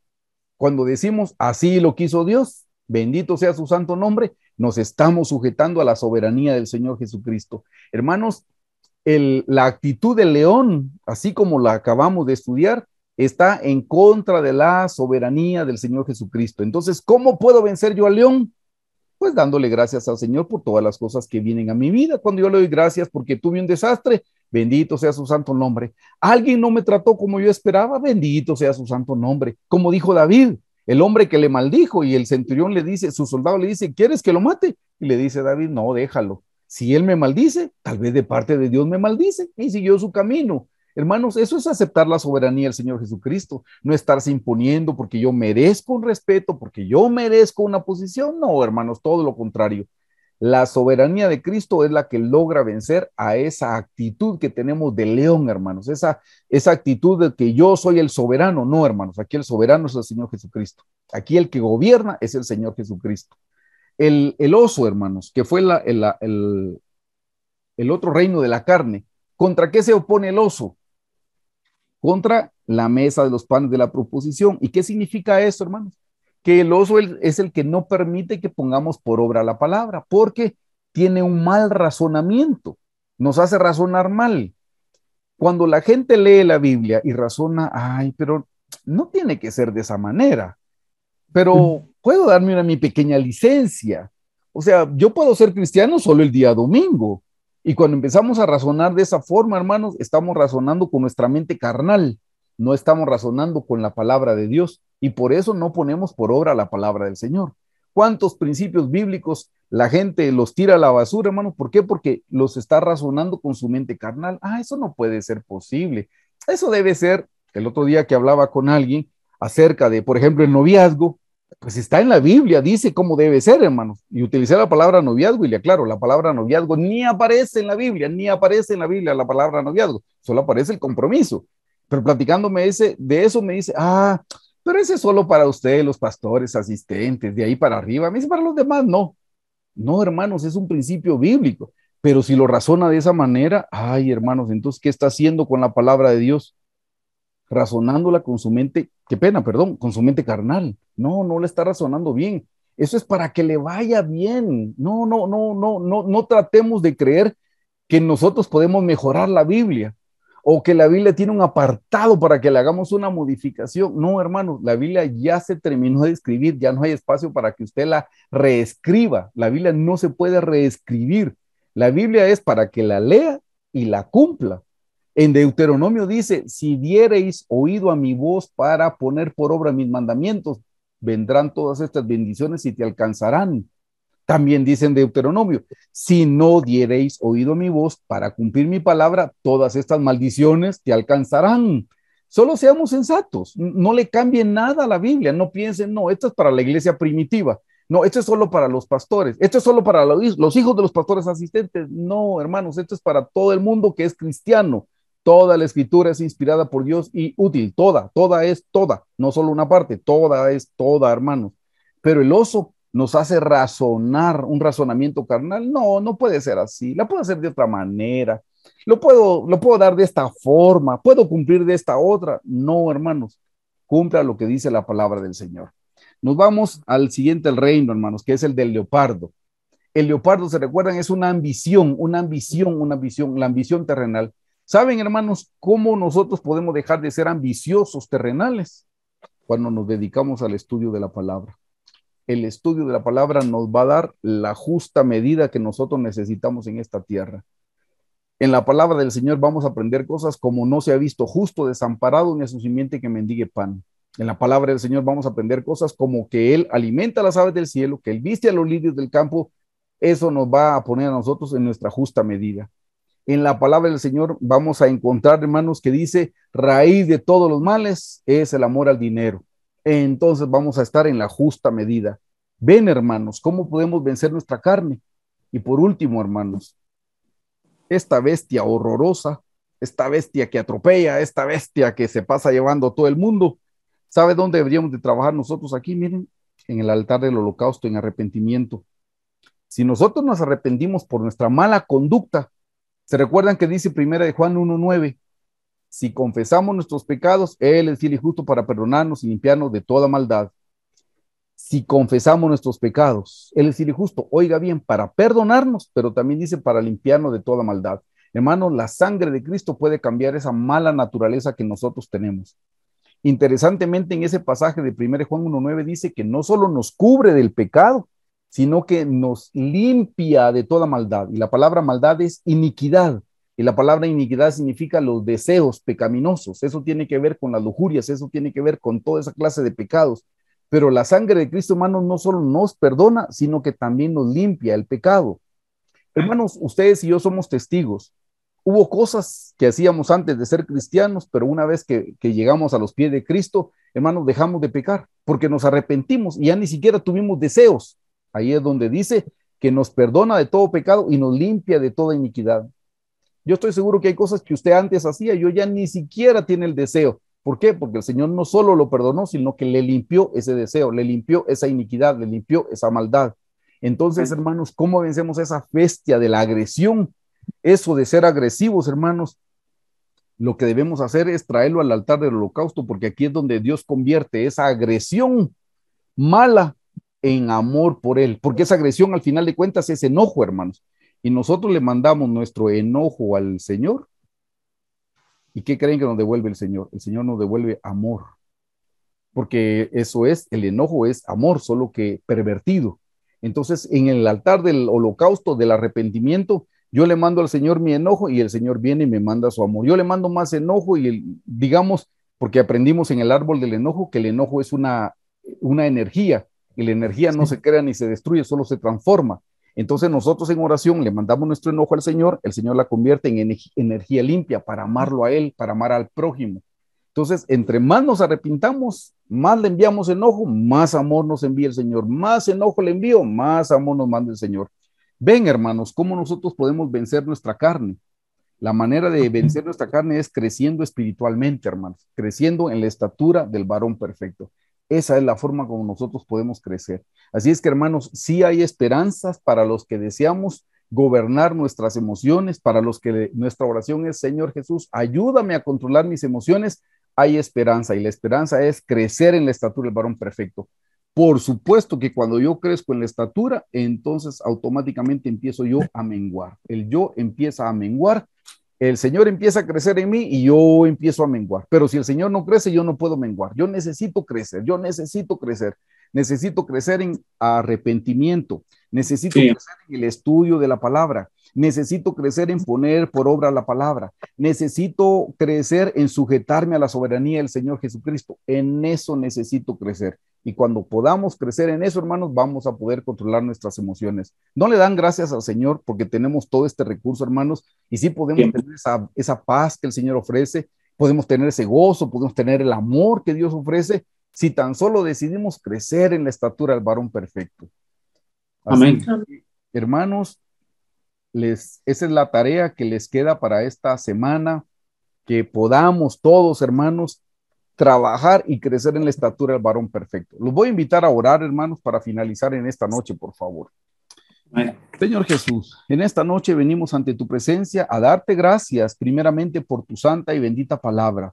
Cuando decimos así lo quiso Dios, bendito sea su santo nombre, nos estamos sujetando a la soberanía del Señor Jesucristo. Hermanos, la actitud del león, así como la acabamos de estudiar, está en contra de la soberanía del Señor Jesucristo. Entonces, ¿cómo puedo vencer yo al león? Pues dándole gracias al Señor por todas las cosas que vienen a mi vida. Cuando yo le doy gracias porque tuve un desastre, bendito sea su santo nombre. Alguien no me trató como yo esperaba, bendito sea su santo nombre. Como dijo David, el hombre que le maldijo y el centurión le dice, su soldado le dice, ¿quieres que lo mate? Y le dice David, no, déjalo. Si él me maldice, tal vez de parte de Dios me maldice y siguió su camino. Hermanos, eso es aceptar la soberanía del Señor Jesucristo, no estarse imponiendo porque yo merezco un respeto, porque yo merezco una posición. No, hermanos, todo lo contrario. La soberanía de Cristo es la que logra vencer a esa actitud que tenemos de león, hermanos, esa actitud de que yo soy el soberano. No, hermanos, aquí el soberano es el Señor Jesucristo. Aquí el que gobierna es el Señor Jesucristo. El oso, hermanos, que fue el otro reino de la carne. ¿Contra qué se opone el oso? Contra la mesa de los panes de la proposición. ¿Y qué significa eso, hermanos? Que el oso es el que no permite que pongamos por obra la palabra, porque tiene un mal razonamiento, nos hace razonar mal. Cuando la gente lee la Biblia y razona, ay, pero no tiene que ser de esa manera, pero puedo darme mi pequeña licencia. O sea, yo puedo ser cristiano solo el día domingo. Y cuando empezamos a razonar de esa forma, hermanos, estamos razonando con nuestra mente carnal, no estamos razonando con la palabra de Dios. Y por eso no ponemos por obra la palabra del Señor. ¿Cuántos principios bíblicos la gente los tira a la basura, hermanos? ¿Por qué? Porque los está razonando con su mente carnal. Ah, eso no puede ser posible. Eso debe ser, el otro día que hablaba con alguien acerca de, por ejemplo, el noviazgo, pues está en la Biblia, dice cómo debe ser, hermanos. Y utilicé la palabra noviazgo y le aclaro, la palabra noviazgo ni aparece en la Biblia, ni aparece en la Biblia la palabra noviazgo, solo aparece el compromiso. Pero platicándome de eso me dice, ah, pero ese es solo para ustedes, los pastores, asistentes, de ahí para arriba. Me dice, para los demás no. No, hermanos, es un principio bíblico. Pero si lo razona de esa manera, ay, hermanos, entonces, ¿qué está haciendo con la palabra de Dios? Razonándola con su mente, qué pena, perdón, con su mente carnal. No, no le está razonando bien. Eso es para que le vaya bien. No, no, no, no, no, no tratemos de creer que nosotros podemos mejorar la Biblia o que la Biblia tiene un apartado para que le hagamos una modificación. No, hermanos, la Biblia ya se terminó de escribir, ya no hay espacio para que usted la reescriba. La Biblia no se puede reescribir. La Biblia es para que la lea y la cumpla. En Deuteronomio dice, si diereis oído a mi voz para poner por obra mis mandamientos, vendrán todas estas bendiciones y te alcanzarán. También dice en Deuteronomio, si no diereis oído a mi voz para cumplir mi palabra, todas estas maldiciones te alcanzarán. Solo seamos sensatos, no le cambien nada a la Biblia, no piensen, no, esto es para la iglesia primitiva, no, esto es solo para los pastores, esto es solo para los hijos de los pastores asistentes. No, hermanos, esto es para todo el mundo que es cristiano. Toda la escritura es inspirada por Dios y útil, toda es toda, no solo una parte, toda es toda, hermanos. Pero el oso nos hace razonar un razonamiento carnal. No, no puede ser así, la puedo hacer de otra manera, lo puedo dar de esta forma, puedo cumplir de esta otra. No, hermanos, cumpla lo que dice la palabra del Señor. Nos vamos al siguiente reino, hermanos, que es el del leopardo. El leopardo, ¿se recuerdan? Es una ambición, la ambición terrenal. ¿Saben, hermanos, cómo nosotros podemos dejar de ser ambiciosos terrenales? Cuando nos dedicamos al estudio de la palabra. el estudio de la palabra nos va a dar la justa medida que nosotros necesitamos en esta tierra. En la palabra del Señor vamos a aprender cosas como no se ha visto justo desamparado ni a su simiente que mendigue pan. En la palabra del Señor vamos a aprender cosas como que Él alimenta a las aves del cielo, que Él viste a los lirios del campo. Eso nos va a poner a nosotros en nuestra justa medida. En la palabra del Señor vamos a encontrar, hermanos, que dice, raíz de todos los males es el amor al dinero. Entonces vamos a estar en la justa medida. Ven, hermanos, cómo podemos vencer nuestra carne. Y por último, hermanos, esta bestia horrorosa, esta bestia que atropella, esta bestia que se pasa llevando a todo el mundo, ¿sabe dónde deberíamos de trabajar nosotros aquí? Miren, en el altar del holocausto, en arrepentimiento. Si nosotros nos arrepentimos por nuestra mala conducta, ¿se recuerdan que dice 1 Juan 1:9? Si confesamos nuestros pecados, Él es fiel y justo para perdonarnos y limpiarnos de toda maldad. Si confesamos nuestros pecados, Él es fiel y justo, oiga bien, para perdonarnos, pero también dice para limpiarnos de toda maldad. Hermanos, la sangre de Cristo puede cambiar esa mala naturaleza que nosotros tenemos. Interesantemente, en ese pasaje de 1 Juan 1:9 dice que no solo nos cubre del pecado, sino que nos limpia de toda maldad. Y la palabra maldad es iniquidad. Y la palabra iniquidad significa los deseos pecaminosos. Eso tiene que ver con las lujurias, eso tiene que ver con toda esa clase de pecados. Pero la sangre de Cristo, hermanos, no solo nos perdona, sino que también nos limpia el pecado. Hermanos, ustedes y yo somos testigos. Hubo cosas que hacíamos antes de ser cristianos, pero una vez que llegamos a los pies de Cristo, hermanos, dejamos de pecar porque nos arrepentimos y ya ni siquiera tuvimos deseos. Ahí es donde dice que nos perdona de todo pecado y nos limpia de toda iniquidad. Yo estoy seguro que hay cosas que usted antes hacía, yo ya ni siquiera tiene el deseo. ¿Por qué? Porque el Señor no solo lo perdonó, sino que le limpió ese deseo, le limpió esa iniquidad, le limpió esa maldad. Entonces, hermanos, ¿cómo vencemos esa bestia de la agresión? Eso de ser agresivos, hermanos, lo que debemos hacer es traerlo al altar del holocausto, porque aquí es donde Dios convierte esa agresión mala en amor por Él, porque esa agresión al final de cuentas es enojo, hermanos. Y nosotros le mandamos nuestro enojo al Señor. ¿Y qué creen que nos devuelve el Señor? El Señor nos devuelve amor, porque eso es, el enojo es amor, solo que pervertido. Entonces, en el altar del holocausto, del arrepentimiento, yo le mando al Señor mi enojo y el Señor viene y me manda su amor. Yo le mando más enojo digamos, porque aprendimos en el árbol del enojo que el enojo es una energía y la energía no se crea ni se destruye, solo se transforma. Entonces nosotros en oración le mandamos nuestro enojo al Señor, el Señor la convierte en energía limpia para amarlo a Él, para amar al prójimo. Entonces, entre más nos arrepintamos, más le enviamos enojo, más amor nos envía el Señor, más enojo le envío, más amor nos manda el Señor. Ven, hermanos, cómo nosotros podemos vencer nuestra carne. La manera de vencer nuestra carne es creciendo espiritualmente, hermanos, creciendo en la estatura del varón perfecto. Esa es la forma como nosotros podemos crecer. Así es que, hermanos, sí hay esperanzas para los que deseamos gobernar nuestras emociones, para los que nuestra oración es, Señor Jesús, ayúdame a controlar mis emociones. Hay esperanza y la esperanza es crecer en la estatura del varón perfecto. Por supuesto que cuando yo crezco en la estatura, entonces automáticamente empiezo yo a menguar. El yo empieza a menguar, el Señor empieza a crecer en mí y yo empiezo a menguar. Pero si el Señor no crece, yo no puedo menguar. Yo necesito crecer, necesito crecer en arrepentimiento, necesito crecer en el estudio de la palabra, necesito crecer en poner por obra la palabra, necesito crecer en sujetarme a la soberanía del Señor Jesucristo. En eso necesito crecer. Y cuando podamos crecer en eso, hermanos, vamos a poder controlar nuestras emociones. No le dan gracias al Señor porque tenemos todo este recurso, hermanos, y sí podemos tener esa paz que el Señor ofrece, podemos tener ese gozo, podemos tener el amor que Dios ofrece, si tan solo decidimos crecer en la estatura del varón perfecto. Así, amén. Hermanos, esa es la tarea que les queda para esta semana, que podamos todos, hermanos, trabajar y crecer en la estatura del varón perfecto. Los voy a invitar a orar, hermanos, para finalizar en esta noche, por favor. Amén. Señor Jesús, en esta noche venimos ante tu presencia a darte gracias, primeramente por tu santa y bendita palabra.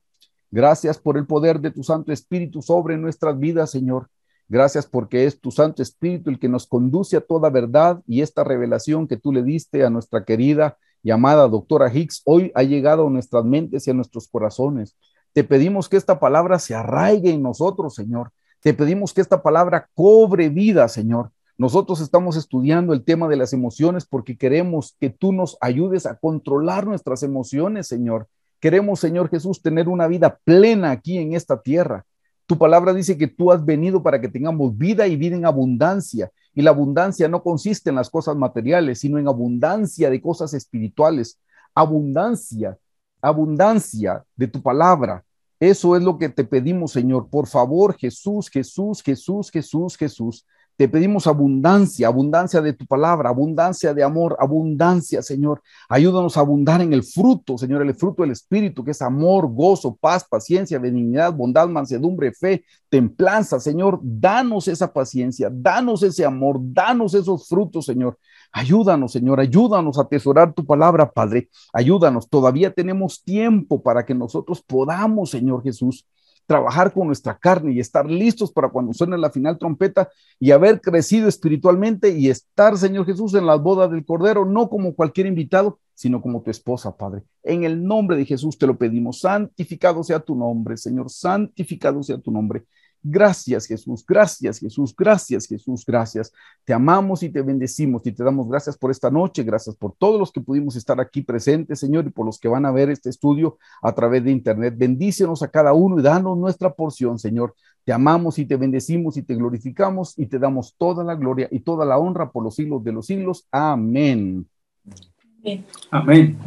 Gracias por el poder de tu Santo Espíritu sobre nuestras vidas, Señor. Gracias porque es tu Santo Espíritu el que nos conduce a toda verdad, y esta revelación que tú le diste a nuestra querida y amada doctora Hicks hoy ha llegado a nuestras mentes y a nuestros corazones. Te pedimos que esta palabra se arraigue en nosotros, Señor. Te pedimos que esta palabra cobre vida, Señor. Nosotros estamos estudiando el tema de las emociones porque queremos que tú nos ayudes a controlar nuestras emociones, Señor. Queremos, Señor Jesús, tener una vida plena aquí en esta tierra. Tu palabra dice que tú has venido para que tengamos vida y vida en abundancia. Y la abundancia no consiste en las cosas materiales, sino en abundancia de cosas espirituales. Abundancia, abundancia de tu palabra. Eso es lo que te pedimos, Señor. Por favor, Jesús, Jesús, Jesús, Jesús, Jesús. Te pedimos abundancia, abundancia de tu palabra, abundancia de amor, abundancia, Señor. Ayúdanos a abundar en el fruto, Señor, el fruto del Espíritu, que es amor, gozo, paz, paciencia, benignidad, bondad, mansedumbre, fe, templanza, Señor. Danos esa paciencia, danos ese amor, danos esos frutos, Señor. Ayúdanos, Señor, ayúdanos a atesorar tu palabra, Padre. Ayúdanos, todavía tenemos tiempo para que nosotros podamos, Señor Jesús, trabajar con nuestra carne y estar listos para cuando suene la final trompeta y haber crecido espiritualmente y estar, Señor Jesús, en las bodas del Cordero, no como cualquier invitado, sino como tu esposa, Padre. En el nombre de Jesús te lo pedimos. Santificado sea tu nombre, Señor, santificado sea tu nombre. Gracias, Jesús, gracias, Jesús, gracias, Jesús, gracias. Te amamos y te bendecimos y te damos gracias por esta noche, gracias por todos los que pudimos estar aquí presentes, Señor, y por los que van a ver este estudio a través de internet. Bendícenos a cada uno y danos nuestra porción, Señor. Te amamos y te bendecimos y te glorificamos y te damos toda la gloria y toda la honra por los siglos de los siglos. Amén. Amén. Amén.